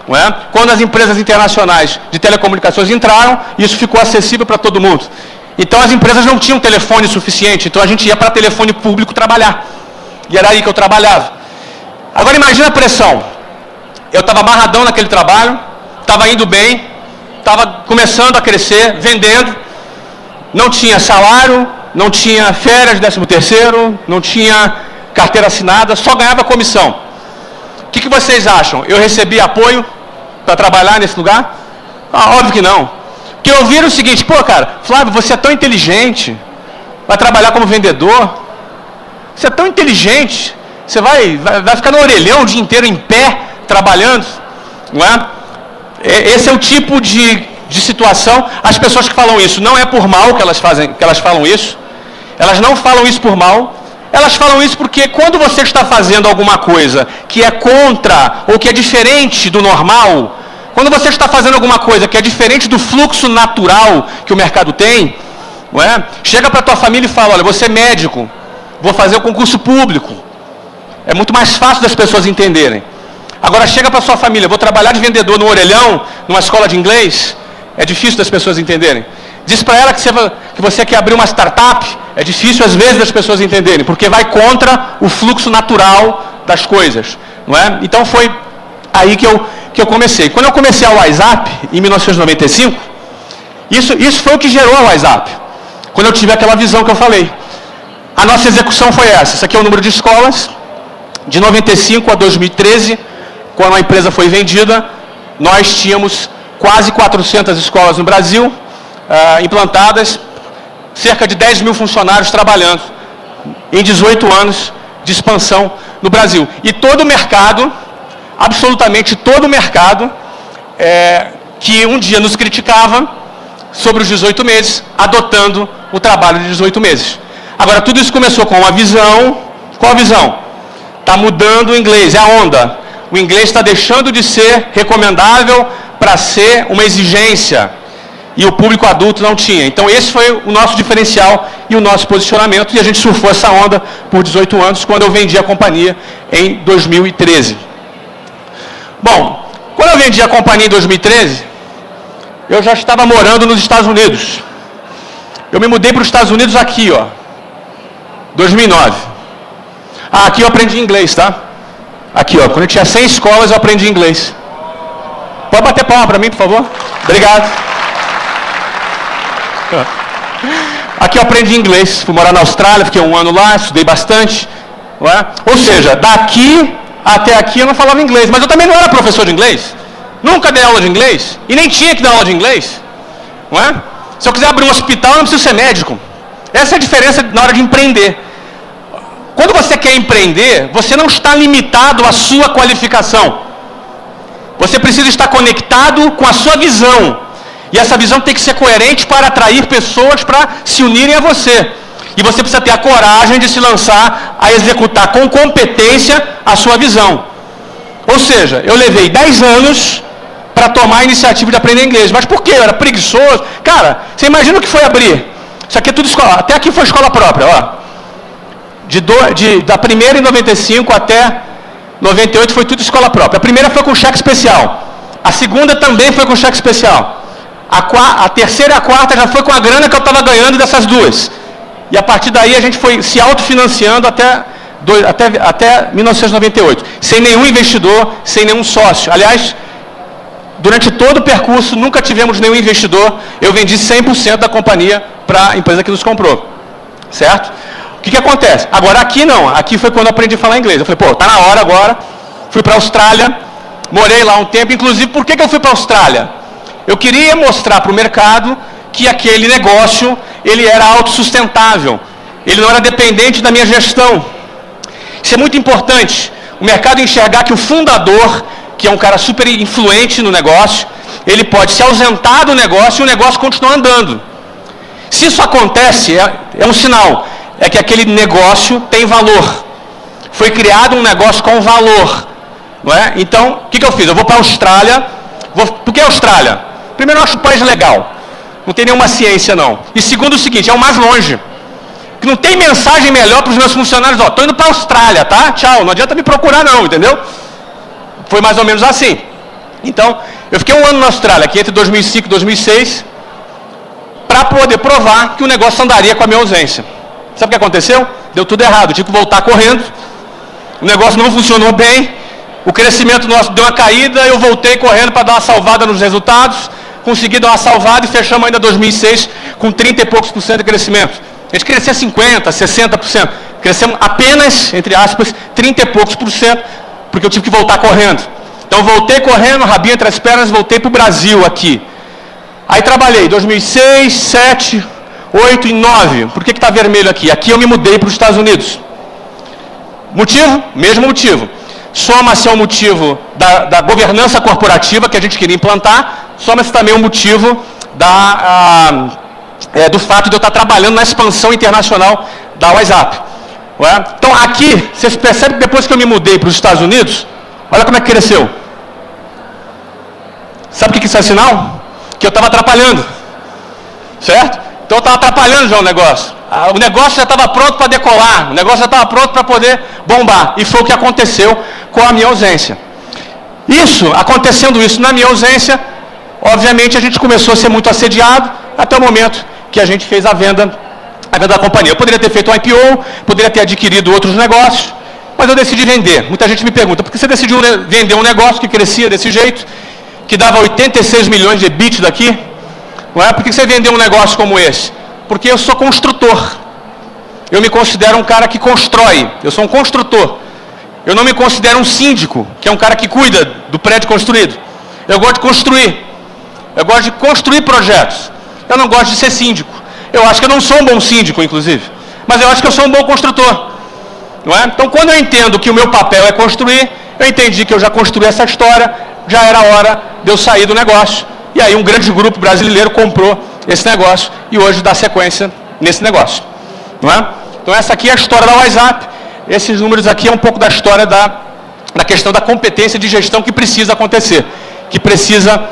[SPEAKER 3] Não é? Quando as empresas internacionais de telecomunicações entraram, isso ficou acessível para todo mundo. Então as empresas não tinham telefone suficiente, então a gente ia para telefone público trabalhar. E era aí que eu trabalhava. Agora imagina a pressão. Eu estava amarradão naquele trabalho, estava indo bem, estava começando a crescer, vendendo, não tinha salário, não tinha férias, 13º, não tinha carteira assinada, só ganhava comissão. O que vocês acham? Eu recebi apoio para trabalhar nesse lugar? Óbvio que não. Porque eu ouvi o seguinte, pô cara, Flávio, você é tão inteligente, vai trabalhar como vendedor, você é tão inteligente, você vai ficar no orelhão o dia inteiro em pé, trabalhando, não é? Esse é o tipo de situação. As pessoas que falam isso, não é por mal que elas falam isso, elas não falam isso por mal, elas falam isso porque quando você está fazendo alguma coisa que é contra ou que é diferente do normal, Quando você está fazendo alguma coisa que é diferente do fluxo natural que o mercado tem, não é? Chega para a tua família e fala, olha, você é médico, vou fazer o concurso público. É muito mais fácil das pessoas entenderem. Agora chega para a sua família, vou trabalhar de vendedor no orelhão, numa escola de inglês, é difícil das pessoas entenderem. Diz para ela que você quer abrir uma startup, é difícil às vezes das pessoas entenderem, porque vai contra o fluxo natural das coisas, não é? Então foi aí que eu comecei. Quando eu comecei a WhatsApp, em 1995, isso foi o que gerou a WhatsApp. Quando eu tive aquela visão que eu falei. A nossa execução foi essa. Isso aqui é o número de escolas. De 95 a 2013, quando a empresa foi vendida, nós tínhamos quase 400 escolas no Brasil, implantadas, cerca de 10 mil funcionários trabalhando em 18 anos de expansão no Brasil. E todo o mercado, absolutamente todo o mercado, que um dia nos criticava sobre os 18 meses, adotando o trabalho de 18 meses. Agora, tudo isso começou com uma visão. Qual a visão? Está mudando o inglês, é a onda. O inglês está deixando de ser recomendável para ser uma exigência. E o público adulto não tinha. Então esse foi o nosso diferencial e o nosso posicionamento. E a gente surfou essa onda por 18 anos, quando eu vendi a companhia em 2013. Bom, quando eu vendi a companhia em 2013, eu já estava morando nos Estados Unidos. Eu me mudei para os Estados Unidos aqui, ó. 2009. Aqui eu aprendi inglês, tá? Aqui, ó. Quando eu tinha 100 escolas, eu aprendi inglês. Pode bater palma para mim, por favor? Obrigado. Aqui eu aprendi inglês. Fui morar na Austrália, fiquei um ano lá, estudei bastante. Não é? Ou seja, daqui até aqui eu não falava inglês. Mas eu também não era professor de inglês. Nunca dei aula de inglês. E nem tinha que dar aula de inglês. Não é? Se eu quiser abrir um hospital, eu não preciso ser médico. Essa é a diferença na hora de empreender. Quando você quer empreender, você não está limitado à sua qualificação. Você precisa estar conectado com a sua visão. E essa visão tem que ser coerente para atrair pessoas para se unirem a você. E você precisa ter a coragem de se lançar a executar com competência a sua visão. Ou seja, eu levei 10 anos para tomar a iniciativa de aprender inglês. Mas por quê? Eu era preguiçoso. Cara, você imagina o que foi abrir? Isso aqui é tudo escola. Até aqui foi escola própria, ó. Da primeira em 95 até 98 foi tudo escola própria. A primeira foi com cheque especial. A segunda também foi com cheque especial. A terceira e a quarta já foi com a grana que eu estava ganhando dessas duas. E a partir daí a gente foi se autofinanciando até 1998. Sem nenhum investidor, sem nenhum sócio. Aliás, durante todo o percurso, nunca tivemos nenhum investidor. Eu vendi 100% da companhia para a empresa que nos comprou. Certo? O que acontece? Agora aqui não. Aqui foi quando eu aprendi a falar inglês. Eu falei, pô, tá na hora agora. Fui para a Austrália. Morei lá um tempo. Inclusive, por que eu fui para a Austrália? Eu queria mostrar para o mercado que aquele negócio, ele era autossustentável. Ele não era dependente da minha gestão. Isso é muito importante. O mercado enxergar que o fundador, que é um cara super influente no negócio, ele pode se ausentar do negócio e o negócio continua andando. Se isso acontece, é um sinal. É que aquele negócio tem valor. Foi criado um negócio com valor. Não é? Então, o que eu fiz? Eu vou para a Austrália. Por que a Austrália? Primeiro, eu acho o país legal. Não tem nenhuma ciência, não. E segundo, o seguinte, é o mais longe. Que não tem mensagem melhor para os meus funcionários. Ó, estou indo para a Austrália, tá? Tchau, não adianta me procurar não, entendeu? Foi mais ou menos assim. Então, eu fiquei um ano na Austrália, aqui entre 2005 e 2006, para poder provar que o negócio andaria com a minha ausência. Sabe o que aconteceu? Deu tudo errado, eu tive que voltar correndo. O negócio não funcionou bem. O crescimento nosso deu uma caída, eu voltei correndo para dar uma salvada nos resultados. Consegui dar uma salvada e fechamos ainda 2006 com 30 e poucos % de crescimento. A gente crescia 50%, 60%. Crescemos apenas, entre aspas, 30 e poucos %, porque eu tive que voltar correndo. Então voltei correndo, rabinho entre as pernas, voltei para o Brasil aqui. Aí trabalhei 2006, 7, 8 e 9. Por que está vermelho aqui? Aqui eu me mudei para os Estados Unidos. Motivo? Mesmo motivo. Soma-se ao motivo da governança corporativa que a gente queria implantar, soma-se também o motivo do fato de eu estar trabalhando na expansão internacional da WhatsApp. Então aqui, vocês percebem que depois que eu me mudei para os Estados Unidos, olha como é que cresceu. Sabe o que isso é sinal? Que eu estava atrapalhando. Certo? Então eu estava atrapalhando já o negócio. O negócio já estava pronto para decolar. O negócio já estava pronto para poder bombar. E foi o que aconteceu com a minha ausência. Acontecendo isso na minha ausência, obviamente a gente começou a ser muito assediado até o momento que a gente fez a venda da companhia. Eu poderia ter feito um IPO, poderia ter adquirido outros negócios, mas eu decidi vender. Muita gente me pergunta, por que você decidiu vender um negócio que crescia desse jeito, que dava 86 milhões de EBITDA aqui? Não é? Por que você vendeu um negócio como esse? Porque eu sou construtor. Eu me considero um cara que constrói. Eu sou um construtor. Eu não me considero um síndico, que é um cara que cuida do prédio construído. Eu gosto de construir. Eu gosto de construir projetos. Eu não gosto de ser síndico. Eu acho que eu não sou um bom síndico, inclusive. Mas eu acho que eu sou um bom construtor. Não é? Então, quando eu entendo que o meu papel é construir, eu entendi que eu já construí essa história, já era hora de eu sair do negócio. E aí um grande grupo brasileiro comprou esse negócio e hoje dá sequência nesse negócio. Não é? Então, essa aqui é a história da WhatsApp. Esses números aqui é um pouco da história da questão da competência de gestão que precisa acontecer, que precisa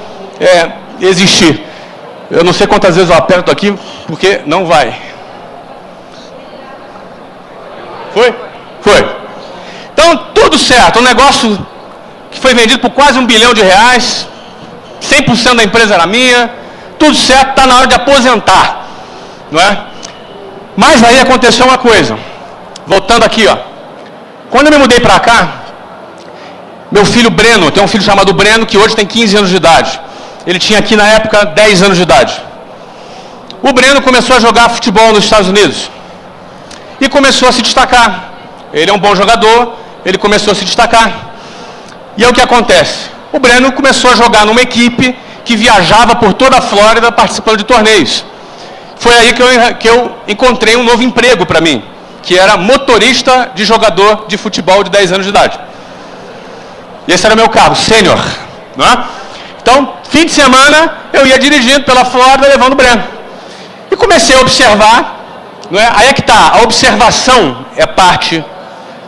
[SPEAKER 3] existir. Eu não sei quantas vezes eu aperto aqui, porque não vai. Foi? Foi. Então, tudo certo. Um negócio que foi vendido por quase R$1 bilhão, 100% da empresa era minha, tudo certo, está na hora de aposentar. Não é? Mas aí aconteceu uma coisa. Voltando aqui, ó. Quando eu me mudei para cá, meu filho Breno, tem um filho chamado Breno, que hoje tem 15 anos de idade. Ele tinha aqui na época 10 anos de idade. O Breno começou a jogar futebol nos Estados Unidos. E começou a se destacar. Ele é um bom jogador, ele começou a se destacar. E é o que acontece. O Breno começou a jogar numa equipe que viajava por toda a Flórida participando de torneios. Foi aí que eu encontrei um novo emprego para mim, que era motorista de jogador de futebol de 10 anos de idade. E esse era o meu carro, sênior. Então, fim de semana, eu ia dirigindo pela Flórida, levando o Breno. E comecei a observar, não é? Aí é que está, a observação é parte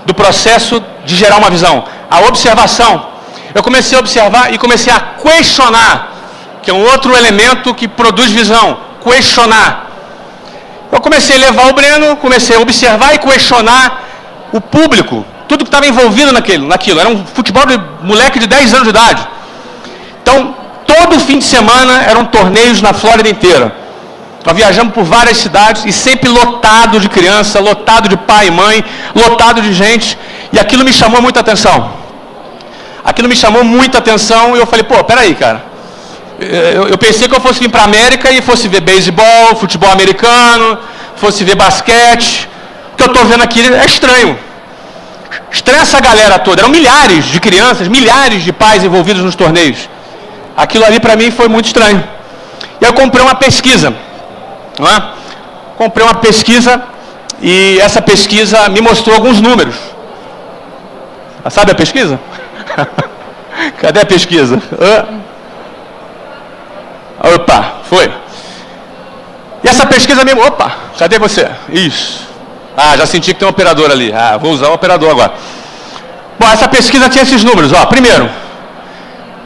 [SPEAKER 3] do processo de gerar uma visão. A observação. Eu comecei a observar e comecei a questionar, que é um outro elemento que produz visão. Questionar. Eu comecei a levar o Breno, comecei a observar e questionar o público, tudo que estava envolvido naquilo. Era um futebol de moleque de 10 anos de idade. Então, todo fim de semana eram torneios na Flórida inteira. Nós viajamos por várias cidades e sempre lotado de criança, lotado de pai e mãe, lotado de gente. E aquilo me chamou muita atenção. Aquilo me chamou muita atenção e eu falei, pô, peraí, cara. Eu pensei que eu fosse vir para a América e fosse ver beisebol, futebol americano, fosse ver basquete. O que eu estou vendo aqui é estranho. Estranha essa galera toda. Eram milhares de crianças, milhares de pais envolvidos nos torneios. Aquilo ali para mim foi muito estranho. E eu comprei uma pesquisa. Não é? Comprei uma pesquisa e essa pesquisa me mostrou alguns números. Sabe a pesquisa? Cadê a pesquisa? Opa, foi. E essa pesquisa mesmo, opa, cadê você? Isso. Já senti que tem um operador ali. Vou usar o operador agora. Bom, essa pesquisa tinha esses números. Primeiro,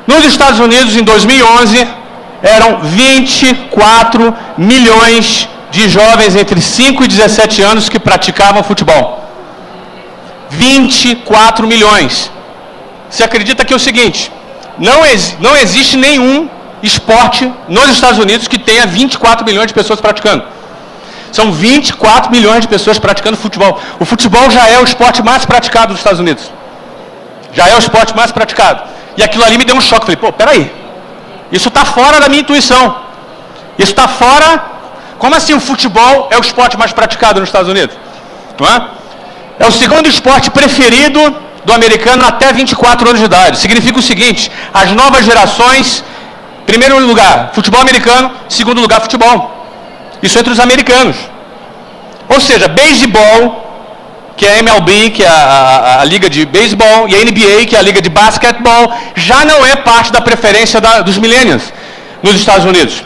[SPEAKER 3] nos Estados Unidos, em 2011, eram 24 milhões de jovens entre 5 e 17 anos que praticavam futebol. 24 milhões. Você acredita que é o seguinte, não existe nenhum esporte nos Estados Unidos que tenha 24 milhões de pessoas praticando. São 24 milhões de pessoas praticando futebol. O futebol já é o esporte mais praticado dos Estados Unidos. Já é o esporte mais praticado. E aquilo ali me deu um choque. Falei, pô, peraí. Isso está fora da minha intuição. Isso está fora... Como assim o futebol é o esporte mais praticado nos Estados Unidos? Não é? É o segundo esporte preferido do americano até 24 anos de idade. Significa o seguinte, as novas gerações... Primeiro lugar, futebol americano. Segundo lugar, futebol. Isso entre os americanos. Ou seja, beisebol, que é a MLB, que é a liga de beisebol, e a NBA, que é a liga de basquetebol, já não é parte da preferência dos millennials nos Estados Unidos.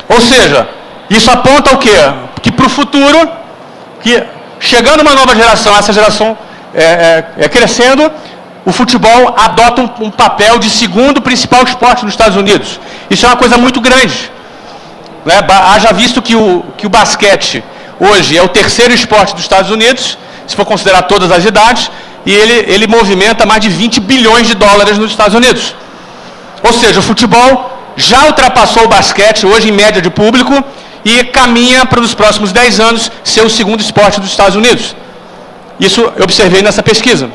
[SPEAKER 3] Ou seja, isso aponta o quê? Que para o futuro, que chegando uma nova geração, essa geração crescendo, o futebol adota um papel de segundo principal esporte nos Estados Unidos. Isso é uma coisa muito grande. Né? Haja visto que o basquete hoje é o terceiro esporte dos Estados Unidos, se for considerar todas as idades, e ele movimenta mais de 20 bilhões de dólares nos Estados Unidos. Ou seja, o futebol já ultrapassou o basquete hoje em média de público e caminha para nos próximos 10 anos ser o segundo esporte dos Estados Unidos. Isso eu observei nessa pesquisa.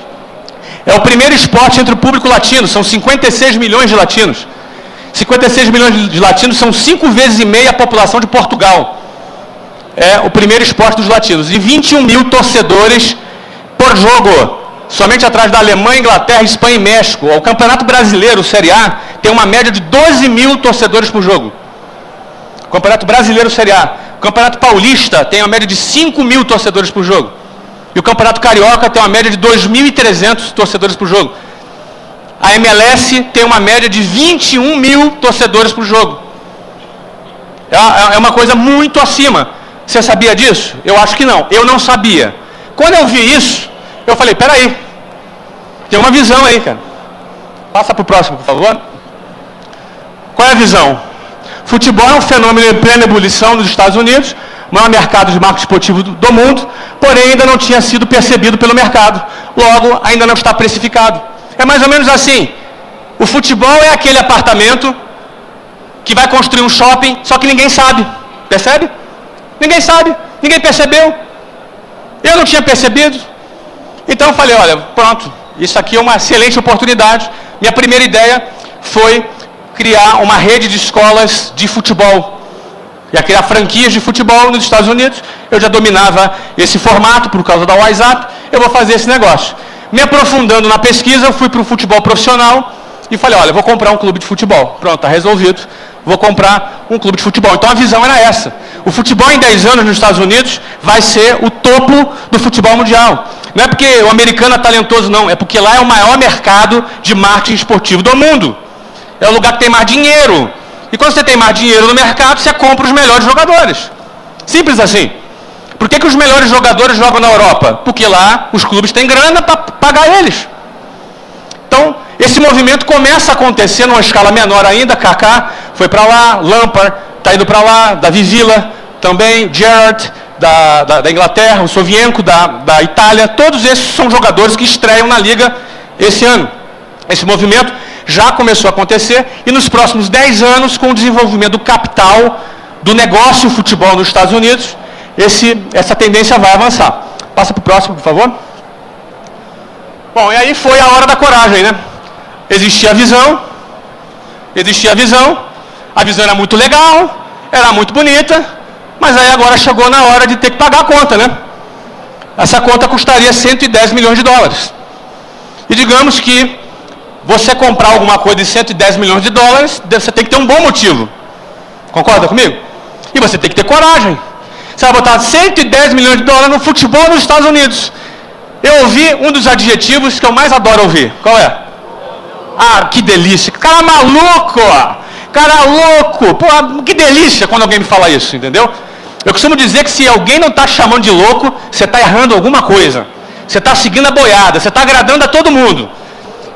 [SPEAKER 3] É o primeiro esporte entre o público latino, são 56 milhões de latinos. 56 milhões de latinos são 5 vezes e meia a população de Portugal. É o primeiro esporte dos latinos. E 21 mil torcedores por jogo. Somente atrás da Alemanha, Inglaterra, Espanha e México. O Campeonato Brasileiro, o Série A, tem uma média de 12 mil torcedores por jogo. O Campeonato Brasileiro, Série A. O Campeonato Paulista tem uma média de 5 mil torcedores por jogo. E o Campeonato Carioca tem uma média de 2.300 torcedores por jogo. A MLS tem uma média de 21 mil torcedores por jogo. É uma coisa muito acima. Você sabia disso? Eu acho que não. Eu não sabia. Quando eu vi isso, eu falei, peraí, tem uma visão aí, cara. Passa para o próximo, por favor. Qual é a visão? Futebol é um fenômeno em plena ebulição nos Estados Unidos, o maior mercado de marketing esportivo do mundo, porém ainda não tinha sido percebido pelo mercado. Logo, ainda não está precificado. É mais ou menos assim. O futebol é aquele apartamento que vai construir um shopping, só que ninguém sabe. Percebe? Ninguém sabe. Ninguém percebeu. Eu não tinha percebido. Então eu falei, olha, pronto, isso aqui é uma excelente oportunidade. Minha primeira ideia foi criar uma rede de escolas de futebol. Ia criar franquias de futebol nos Estados Unidos. Eu já dominava esse formato por causa da WhatsApp. Eu vou fazer esse negócio. Me aprofundando na pesquisa, eu fui para o futebol profissional e falei, olha, vou comprar um clube de futebol. Pronto, está resolvido. Vou comprar um clube de futebol. Então a visão era essa. O futebol em 10 anos nos Estados Unidos vai ser o topo do futebol mundial. Não é porque o americano é talentoso, não. É porque lá é o maior mercado de marketing esportivo do mundo. É o lugar que tem mais dinheiro. E quando você tem mais dinheiro no mercado, você compra os melhores jogadores. Simples assim. Por que os melhores jogadores jogam na Europa? Porque lá os clubes têm grana para pagar eles. Então, esse movimento começa a acontecer numa escala menor ainda. Kaká foi para lá, Lampard está indo para lá, Davi Villa também, Gerrard da Inglaterra, o Sovienko da Itália. Todos esses são jogadores que estreiam na Liga esse ano. Esse movimento já começou a acontecer e nos próximos 10 anos, com o desenvolvimento do capital, do negócio futebol nos Estados Unidos, essa tendência vai avançar. Passa para o próximo, por favor. Bom, e aí foi a hora da coragem, né? Existia a visão, a visão era muito legal, era muito bonita, mas aí agora chegou na hora de ter que pagar a conta, né? Essa conta custaria 110 milhões de dólares. E digamos que você comprar alguma coisa de 110 milhões de dólares, você tem que ter um bom motivo. Concorda comigo? E você tem que ter coragem. Você vai botar 110 milhões de dólares no futebol nos Estados Unidos. Eu ouvi um dos adjetivos que eu mais adoro ouvir. Qual é? Ah, que delícia. Cara maluco! Cara louco! Pô, que delícia quando alguém me fala isso, entendeu? Eu costumo dizer que se alguém não está te chamando de louco, você está errando alguma coisa. Você está seguindo a boiada, você está agradando a todo mundo.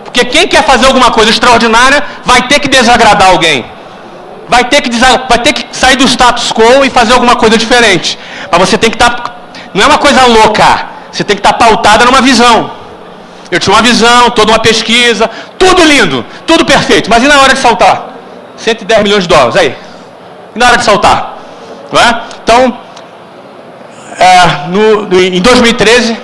[SPEAKER 3] Porque quem quer fazer alguma coisa extraordinária vai ter que desagradar alguém. Vai ter que sair do status quo e fazer alguma coisa diferente. Mas você tem que estar... Não é uma coisa louca. Você tem que estar pautada numa visão. Eu tinha uma visão, toda uma pesquisa, tudo lindo, tudo perfeito. Mas e na hora de saltar? 110 milhões de dólares, aí. E na hora de saltar? Não é? Então, em 2013,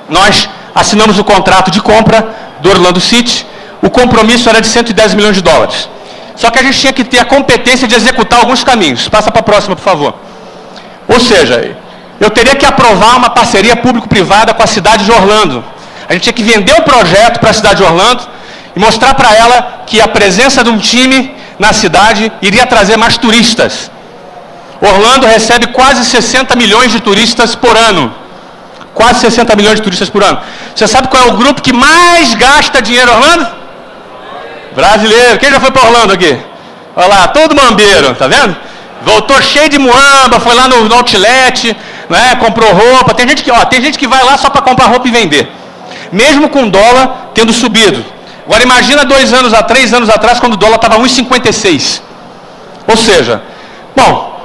[SPEAKER 3] nós assinamos o contrato de compra do Orlando City. O compromisso era de 110 milhões de dólares. Só que a gente tinha que ter a competência de executar alguns caminhos. Passa para a próxima, por favor. Ou seja, eu teria que aprovar uma parceria público-privada com a cidade de Orlando. A gente tinha que vender o projeto para a cidade de Orlando e mostrar para ela que a presença de um time na cidade iria trazer mais turistas. Orlando recebe quase 60 milhões de turistas por ano. Quase 60 milhões de turistas por ano. Você sabe qual é o grupo que mais gasta dinheiro em Orlando? Brasileiro. Quem já foi para Orlando aqui? Olha lá, todo mambeiro, tá vendo? Voltou cheio de muamba, foi lá no outlet, né, comprou roupa. Tem gente que vai lá só para comprar roupa e vender. mesmo com o dólar tendo subido. Agora imagina 3 anos atrás, quando o dólar estava 1,56. Ou seja, bom,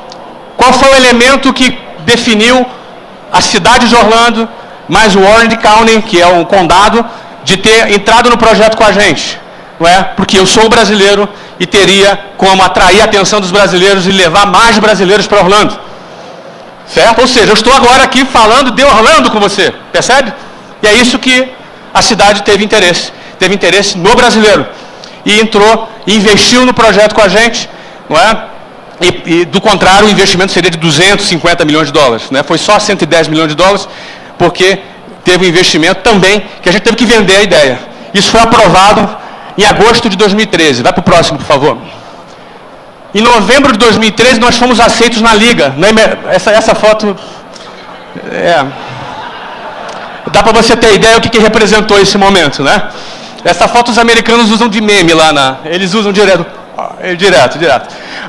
[SPEAKER 3] qual foi o elemento que definiu a cidade de Orlando, mais o Orange County, que é um condado, de ter entrado no projeto com a gente? Não é? Porque eu sou brasileiro e teria como atrair a atenção dos brasileiros e levar mais brasileiros para Orlando. Certo? Ou seja, eu estou agora aqui falando de Orlando com você, percebe? E é isso que a cidade teve interesse no brasileiro. E entrou e investiu no projeto com a gente, não é? E do contrário, o investimento seria de 250 milhões de dólares. Né? Foi só 110 milhões de dólares, porque teve um investimento também que a gente teve que vender a ideia. Isso foi aprovado em agosto de 2013. Vai para o próximo, por favor. Em novembro de 2013, nós fomos aceitos na Liga. Essa foto... Dá para você ter ideia do que representou esse momento, né? Essa foto os americanos usam de meme lá Eles usam direto.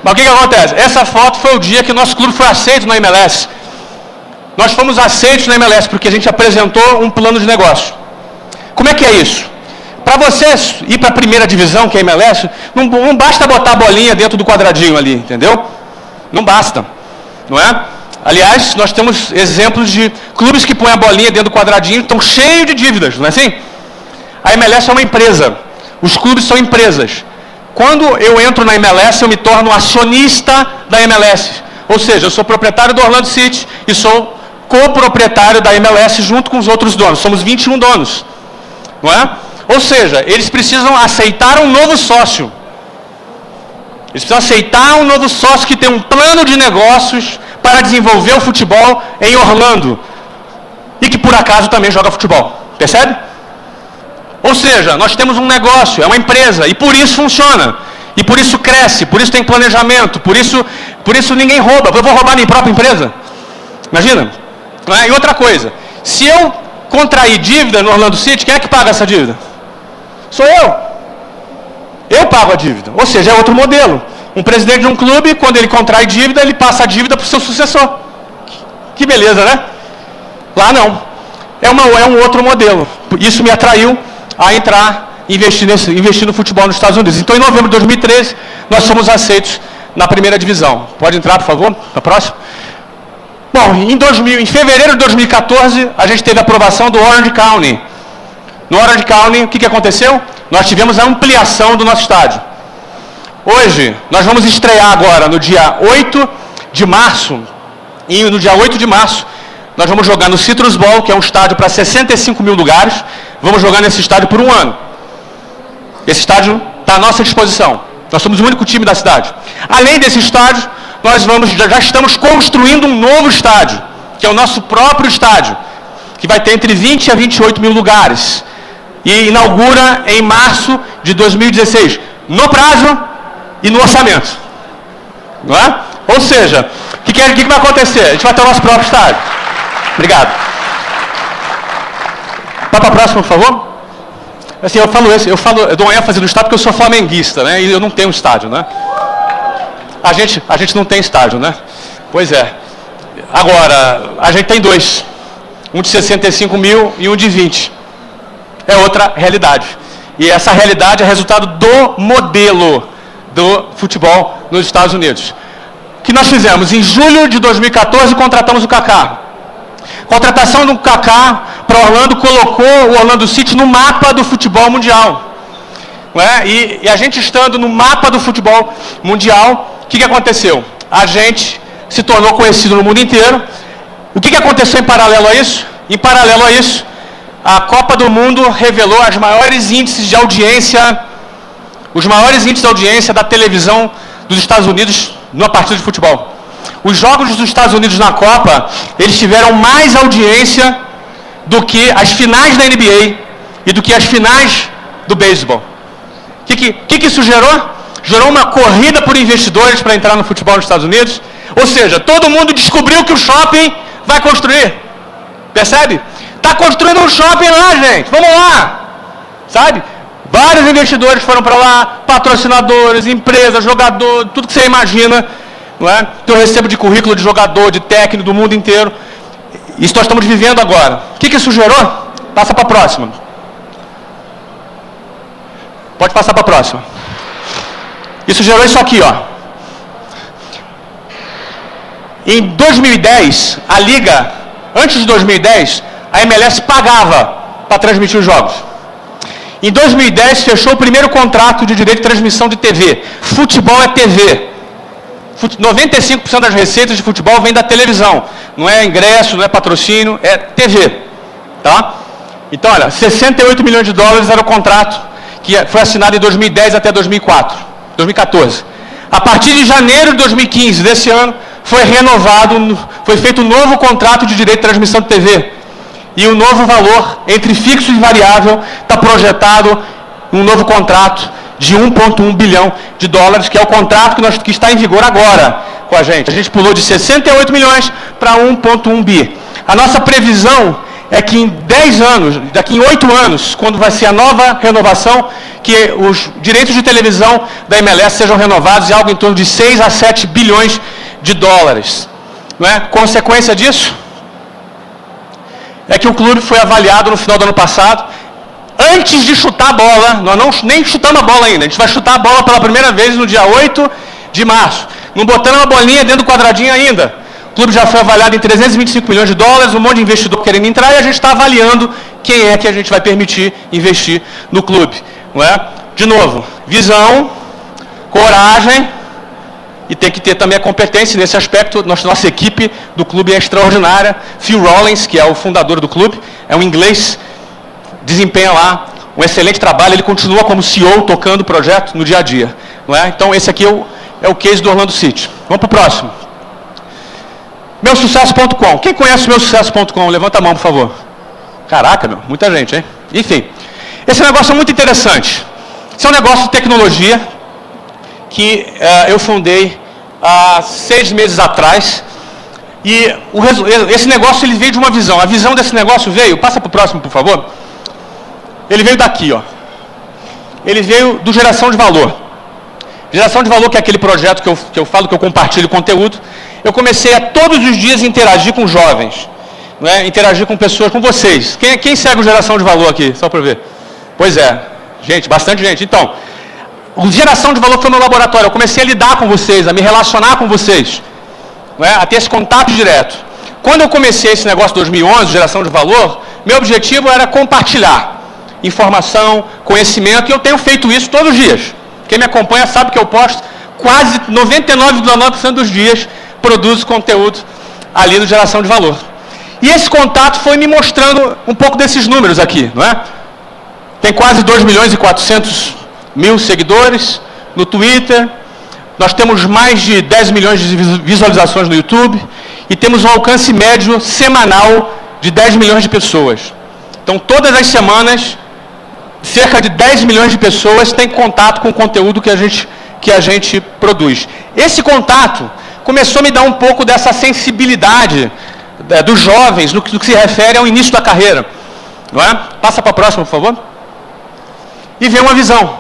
[SPEAKER 3] Mas o que acontece? Essa foto foi o dia que o nosso clube foi aceito na MLS. Nós fomos aceitos na MLS porque a gente apresentou um plano de negócio. Como é que é isso? Para você ir para a primeira divisão, que é a MLS, não basta botar a bolinha dentro do quadradinho ali, entendeu? Não basta, não é? Aliás, nós temos exemplos de clubes que põem a bolinha dentro do quadradinho e estão cheios de dívidas, não é assim? A MLS é uma empresa, os clubes são empresas. Quando eu entro na MLS, eu me torno acionista da MLS. Ou seja, eu sou proprietário do Orlando City e sou coproprietário da MLS junto com os outros donos. Somos 21 donos, não é? Ou seja, eles precisam aceitar um novo sócio. Eles precisam aceitar um novo sócio que tem um plano de negócios para desenvolver o futebol em Orlando. E que por acaso também joga futebol. Percebe? Ou seja, nós temos um negócio, é uma empresa, e por isso funciona. E por isso cresce, por isso tem planejamento, por isso ninguém rouba. Eu vou roubar minha própria empresa? Imagina? E outra coisa, se eu contrair dívida no Orlando City, quem é que paga essa dívida? Sou eu. Eu pago a dívida. Ou seja, é outro modelo. Um presidente de um clube, quando ele contrai dívida, ele passa a dívida para o seu sucessor. Que beleza, né? Lá não. É um outro modelo. Isso me atraiu a entrar, investir no futebol nos Estados Unidos. Então, em novembro de 2013, nós fomos aceitos na primeira divisão. Pode entrar, por favor, para a próxima. Bom, em fevereiro de 2014, a gente teve a aprovação do Orange County. No Orange County, o que aconteceu? Nós tivemos a ampliação do nosso estádio. Hoje, nós vamos estrear agora, no dia 8 de março, e no dia 8 de março, nós vamos jogar no Citrus Bowl, que é um estádio para 65 mil lugares. Vamos jogar nesse estádio por 1 ano. Esse estádio está à nossa disposição. Nós somos o único time da cidade. Além desse estádio, nós já estamos construindo um novo estádio, que é o nosso próprio estádio, que vai ter entre 20 a 28 mil lugares. E inaugura em março de 2016, no prazo e no orçamento. Não é? Ou seja, o que vai acontecer? A gente vai ter o nosso próprio estádio. Obrigado. Vai para a próxima, por favor. Assim, eu dou uma ênfase no estádio porque eu sou flamenguista, né? E eu não tenho estádio, né? A gente não tem estádio, né? Pois é. Agora, a gente tem 2. Um de 65 mil e um de 20. É outra realidade. E essa realidade é resultado do modelo do futebol nos Estados Unidos. O que nós fizemos? Em julho de 2014, contratamos o Kaká. Contratação do Kaká para Orlando colocou o Orlando City no mapa do futebol mundial. Não é? E a gente estando no mapa do futebol mundial, o que aconteceu? A gente se tornou conhecido no mundo inteiro. O que aconteceu em paralelo a isso? Em paralelo a isso, a Copa do Mundo revelou os maiores índices de audiência da televisão dos Estados Unidos numa partida de futebol. Os jogos dos Estados Unidos na Copa, eles tiveram mais audiência do que as finais da NBA e do que as finais do beisebol. O que isso gerou? Gerou uma corrida por investidores para entrar no futebol nos Estados Unidos. Ou seja, todo mundo descobriu que o shopping vai construir. Percebe? Está construindo um shopping lá, gente. Vamos lá. Sabe? Vários investidores foram para lá, patrocinadores, empresas, jogadores, tudo que você imagina. Não é? Eu recebo de currículo de jogador, de técnico do mundo inteiro. Isso nós estamos vivendo agora. O que isso gerou? Passa para a próxima. Pode passar para a próxima. Isso gerou isso aqui, ó. Em 2010, a Liga, antes de 2010, a MLS pagava para transmitir os jogos. Em 2010, fechou o primeiro contrato de direito de transmissão de TV. Futebol é TV. 95% das receitas de futebol vem da televisão. Não é ingresso, não é patrocínio, é TV. Tá? Então, olha, 68 milhões de dólares era o contrato que foi assinado em 2010 até 2014. A partir de janeiro de 2015, desse ano, foi renovado, foi feito um novo contrato de direito de transmissão de TV. E o novo valor, entre fixo e variável, está projetado um novo contrato de 1,1 bilhão de dólares, que é o contrato que está em vigor agora com a gente. A gente pulou de 68 milhões para 1,1 bi. A nossa previsão é que em 10 anos, daqui em 8 anos, quando vai ser a nova renovação, que os direitos de televisão da MLS sejam renovados em algo em torno de 6 a 7 bilhões de dólares. Não é? Consequência disso é que o clube foi avaliado no final do ano passado, antes de chutar a bola. Nós nem chutamos a bola ainda, a gente vai chutar a bola pela primeira vez no dia 8 de março. Não botando uma bolinha dentro do quadradinho ainda. O clube já foi avaliado em 325 milhões de dólares, um monte de investidor querendo entrar, e a gente está avaliando quem é que a gente vai permitir investir no clube. Não é? De novo, visão, coragem, e tem que ter também a competência nesse aspecto. Nossa equipe do clube é extraordinária. Phil Rollins, que é o fundador do clube, é um inglês, desempenha lá um excelente trabalho. Ele continua como CEO, tocando o projeto no dia a dia. Não é? Então, esse aqui é o case do Orlando City. Vamos para o próximo. Meusucesso.com. Quem conhece o Meusucesso.com? Levanta a mão, por favor. Caraca, meu, muita gente, hein? Enfim, esse negócio é muito interessante. Esse é um negócio de tecnologia que eu fundei há 6 meses atrás. E esse negócio ele veio de uma visão. A visão desse negócio veio, passa para o próximo, por favor. Ele veio daqui, ó. Ele veio do Geração de Valor. Geração de Valor, que é aquele projeto que eu falo, que eu compartilho conteúdo. Eu comecei a todos os dias interagir com jovens, não é? Interagir com pessoas, com vocês. Quem segue o Geração de Valor aqui? Só para ver. Pois é, gente, bastante gente. Então, o Geração de Valor foi no laboratório. Eu comecei a lidar com vocês, a me relacionar com vocês, não é? A ter esse contato direto. Quando eu comecei esse negócio em 2011, Geração de Valor, meu objetivo era compartilhar informação, conhecimento, e eu tenho feito isso todos os dias. Quem me acompanha sabe que eu posto quase 99,9% dos dias, produzo conteúdo ali no Geração de Valor. E esse contato foi me mostrando um pouco desses números aqui, não é? Tem quase 2 milhões e 400 mil seguidores no Twitter, nós temos mais de 10 milhões de visualizações no YouTube e temos um alcance médio semanal de 10 milhões de pessoas. Então, todas as semanas, cerca de 10 milhões de pessoas têm contato com o conteúdo que a gente produz. Esse contato começou a me dar um pouco dessa sensibilidade dos jovens no que se refere ao início da carreira. Não é? Passa para a próxima, por favor. E vem uma visão.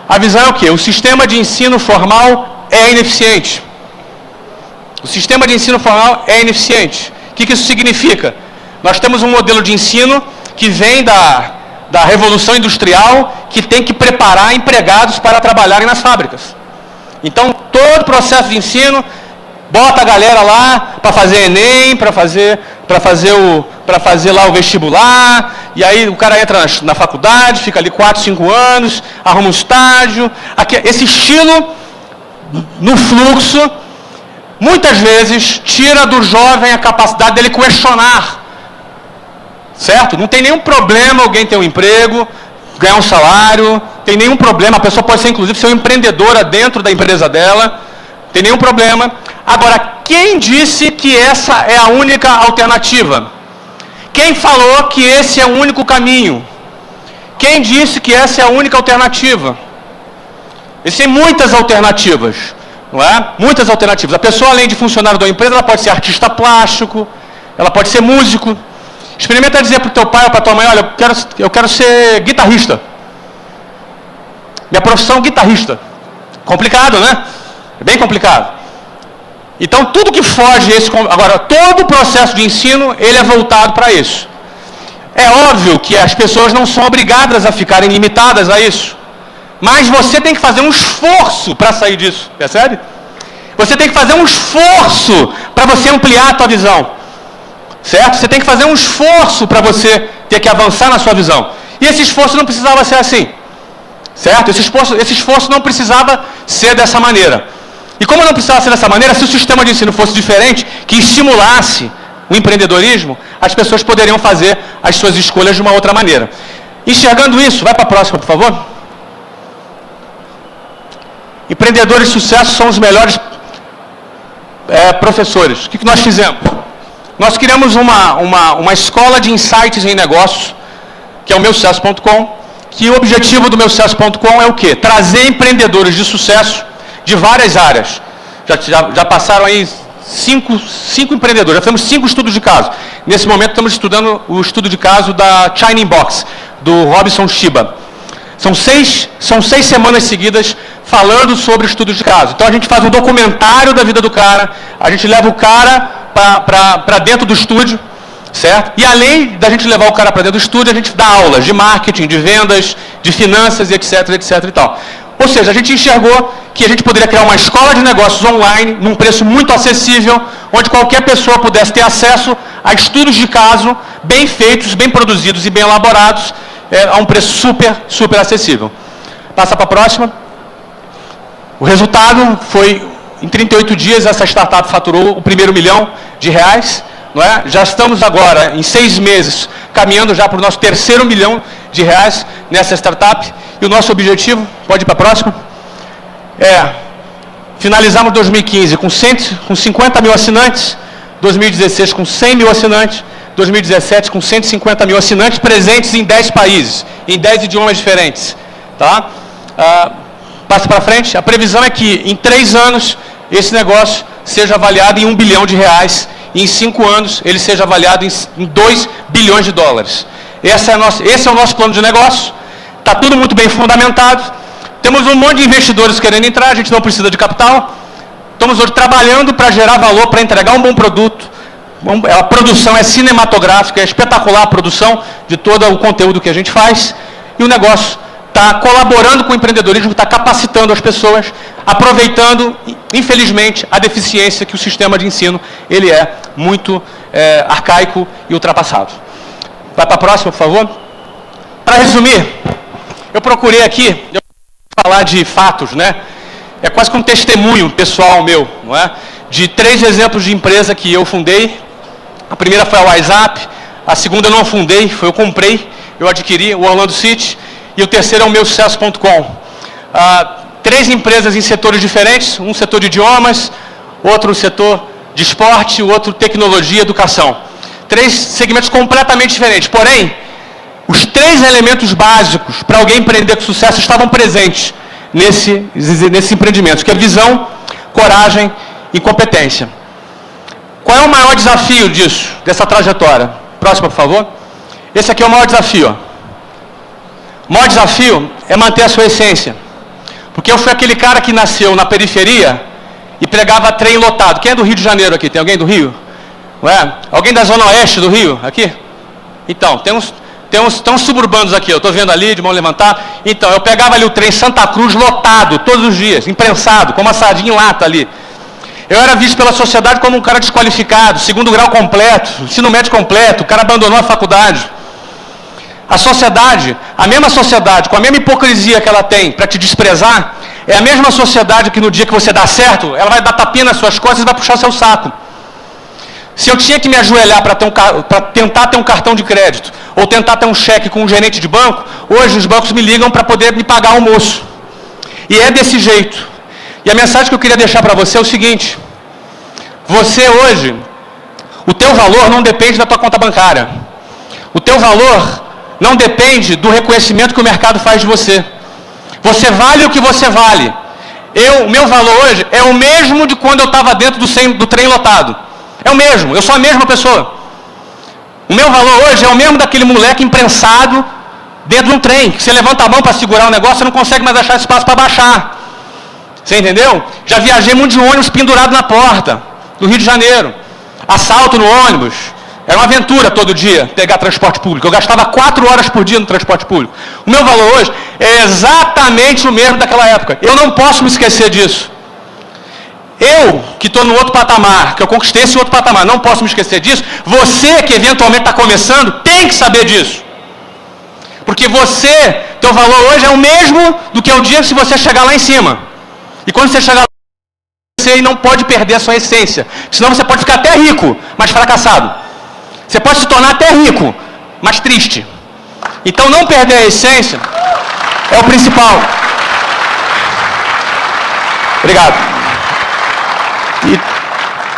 [SPEAKER 3] A visão é o quê? O sistema de ensino formal é ineficiente. O sistema de ensino formal é ineficiente. O que isso significa? Nós temos um modelo de ensino que vem da Revolução Industrial, que tem que preparar empregados para trabalharem nas fábricas. Então, todo o processo de ensino bota a galera lá para fazer Enem, para fazer lá o vestibular, e aí o cara entra na faculdade, fica ali 4, 5 anos, arruma um estágio. Esse estilo, no fluxo, muitas vezes tira do jovem a capacidade dele questionar. Certo? Não tem nenhum problema alguém ter um emprego, ganhar um salário, tem nenhum problema, a pessoa pode ser, inclusive, ser uma empreendedora dentro da empresa dela, tem nenhum problema. Agora, quem disse que essa é a única alternativa? Quem falou que esse é o único caminho? Quem disse que essa é a única alternativa? Existem muitas alternativas, não é? Muitas alternativas. A pessoa, além de funcionário da empresa, ela pode ser artista plástico, ela pode ser músico. Experimenta dizer para o teu pai ou para a tua mãe, olha, eu quero ser guitarrista. Minha profissão é guitarrista. Complicado, né? É bem complicado. Então, tudo que foge esse... Agora, todo o processo de ensino, ele é voltado para isso. É óbvio que as pessoas não são obrigadas a ficarem limitadas a isso. Mas você tem que fazer um esforço para sair disso, percebe? Você tem que fazer um esforço para você ampliar a tua visão, certo? Você tem que fazer um esforço para você ter que avançar na sua visão. E esse esforço não precisava ser assim, certo? Esse esforço não precisava ser dessa maneira. E como não precisava ser dessa maneira, se o sistema de ensino fosse diferente, que estimulasse o empreendedorismo, as pessoas poderiam fazer as suas escolhas de uma outra maneira. Enxergando isso, vai para a próxima, por favor. Empreendedores de sucesso são os melhores professores. O que nós fizemos? Nós criamos uma escola de insights em negócios, que é o meusucesso.com, que o objetivo do meusucesso.com é o quê? Trazer empreendedores de sucesso de várias áreas. Já passaram aí cinco empreendedores, já fizemos 5 estudos de caso. Nesse momento estamos estudando o estudo de caso da China Inbox, do Robson Shiba. São seis semanas seguidas falando sobre estudos de caso. Então a gente faz um documentário da vida do cara, a gente leva o cara para dentro do estúdio, certo? E além da gente levar o cara para dentro do estúdio, a gente dá aulas de marketing, de vendas, de finanças, etc, etc e tal. Ou seja, a gente enxergou que a gente poderia criar uma escola de negócios online, num preço muito acessível, onde qualquer pessoa pudesse ter acesso a estudos de caso bem feitos, bem produzidos e bem elaborados, a um preço super acessível. Passa para a próxima. O resultado foi, em 38 dias, essa startup faturou o primeiro R$1 milhão, não é? Já estamos agora, em 6 meses, caminhando já para o nosso terceiro R$1 milhão nessa startup. E o nosso objetivo, pode ir para a próxima, finalizamos 2015 com 50 mil assinantes, 2016 com 100 mil assinantes, 2017 com 150 mil assinantes presentes em 10 países, em 10 idiomas diferentes. Tá? Passa para frente. A previsão é que em 3 anos esse negócio seja avaliado em R$1 bilhão e em 5 anos ele seja avaliado em 2 bilhões de dólares. Esse é o nosso plano de negócio. Está tudo muito bem fundamentado. Temos um monte de investidores querendo entrar, a gente não precisa de capital. Estamos hoje trabalhando para gerar valor, para entregar um bom produto. A produção é cinematográfica, é espetacular a produção de todo o conteúdo que a gente faz. E o negócio está colaborando com o empreendedorismo, está capacitando as pessoas, aproveitando, infelizmente, a deficiência que o sistema de ensino ele é muito arcaico e ultrapassado. Vai para a próxima, por favor. Para resumir, eu procurei aqui falar de fatos, né? É quase como um testemunho pessoal meu, não é? De 3 exemplos de empresa que eu fundei. A primeira foi a WhatsApp, a segunda eu não fundei, eu comprei, eu adquiri, o Orlando City, e o terceiro é o meusucesso.com. 3 empresas em setores diferentes, um setor de idiomas, outro setor de esporte, o outro tecnologia e educação. 3 segmentos completamente diferentes, porém, os 3 elementos básicos para alguém empreender com sucesso estavam presentes nesses empreendimentos, que é visão, coragem e competência. Qual é o maior desafio dessa trajetória? Próxima, por favor. Esse aqui é o maior desafio. O maior desafio é manter a sua essência. Porque eu fui aquele cara que nasceu na periferia e pregava trem lotado. Quem é do Rio de Janeiro aqui? Tem alguém do Rio? Não é? Alguém da Zona Oeste do Rio? Aqui? Então, tem uns suburbanos aqui, eu estou vendo ali, de mão levantar. Então, eu pegava ali o trem Santa Cruz lotado, todos os dias, imprensado, com uma sardinha em lata ali. Eu era visto pela sociedade como um cara desqualificado, 2º grau completo, ensino médio completo, o cara abandonou a faculdade. A sociedade, a mesma sociedade, com a mesma hipocrisia que ela tem para te desprezar, é a mesma sociedade que no dia que você dá certo, ela vai dar tapinha nas suas costas e vai puxar seu saco. Se eu tinha que me ajoelhar para tentar ter um cartão de crédito, ou tentar ter um cheque com um gerente de banco, hoje os bancos me ligam para poder me pagar almoço. E é desse jeito. E a mensagem que eu queria deixar para você é o seguinte: você hoje, o teu valor não depende da tua conta bancária. O teu valor não depende do reconhecimento que o mercado faz de você. Você vale o que você vale. O meu valor hoje é o mesmo de quando eu estava dentro do trem lotado. É o mesmo, eu sou a mesma pessoa. O meu valor hoje é o mesmo daquele moleque imprensado dentro de um trem, que você levanta a mão para segurar o negócio, você não consegue mais achar espaço para baixar. Você entendeu? Já viajei muito de ônibus pendurado na porta do Rio de Janeiro. Assalto no ônibus, Era uma aventura todo dia pegar transporte público. Eu gastava 4 horas por dia no transporte público. O meu valor hoje é exatamente o mesmo daquela época. Eu não posso me esquecer disso. Eu, que estou no outro patamar, que eu conquistei esse outro patamar, não posso me esquecer disso. Você, que eventualmente está começando, tem que saber disso. Porque você, teu valor hoje é o mesmo do que é o dia se você chegar lá em cima. E quando você chegar lá, você não pode perder a sua essência. Senão você pode ficar até rico, mas fracassado. Você pode se tornar até rico, mas triste. Então não perder a essência é o principal. Obrigado.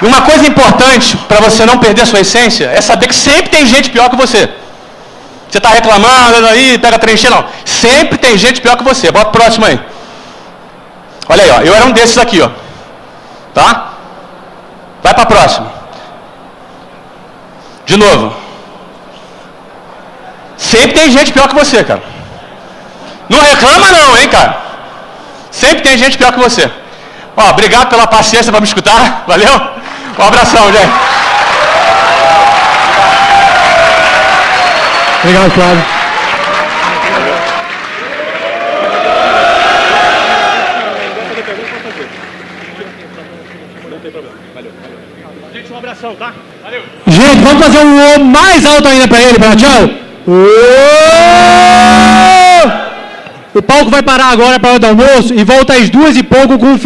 [SPEAKER 3] E uma coisa importante para você não perder a sua essência é saber que sempre tem gente pior que você. Você está reclamando aí, pega trincheira, não. Sempre tem gente pior que você. Bota o próximo aí. Olha aí, ó. Eu era um desses aqui, ó. Tá? Vai para a próxima. De novo. Sempre tem gente pior que você, cara. Não reclama não, hein, cara. Sempre tem gente pior que você. Ó, obrigado pela paciência para me escutar. Valeu? Um abração, gente.
[SPEAKER 4] Obrigado, Flávio.
[SPEAKER 3] Gente, um abração, tá? Valeu.
[SPEAKER 4] Gente, vamos fazer um O mais alto ainda para ele, para tchau. O palco vai parar agora para o hora do almoço e volta às 2h pouco com o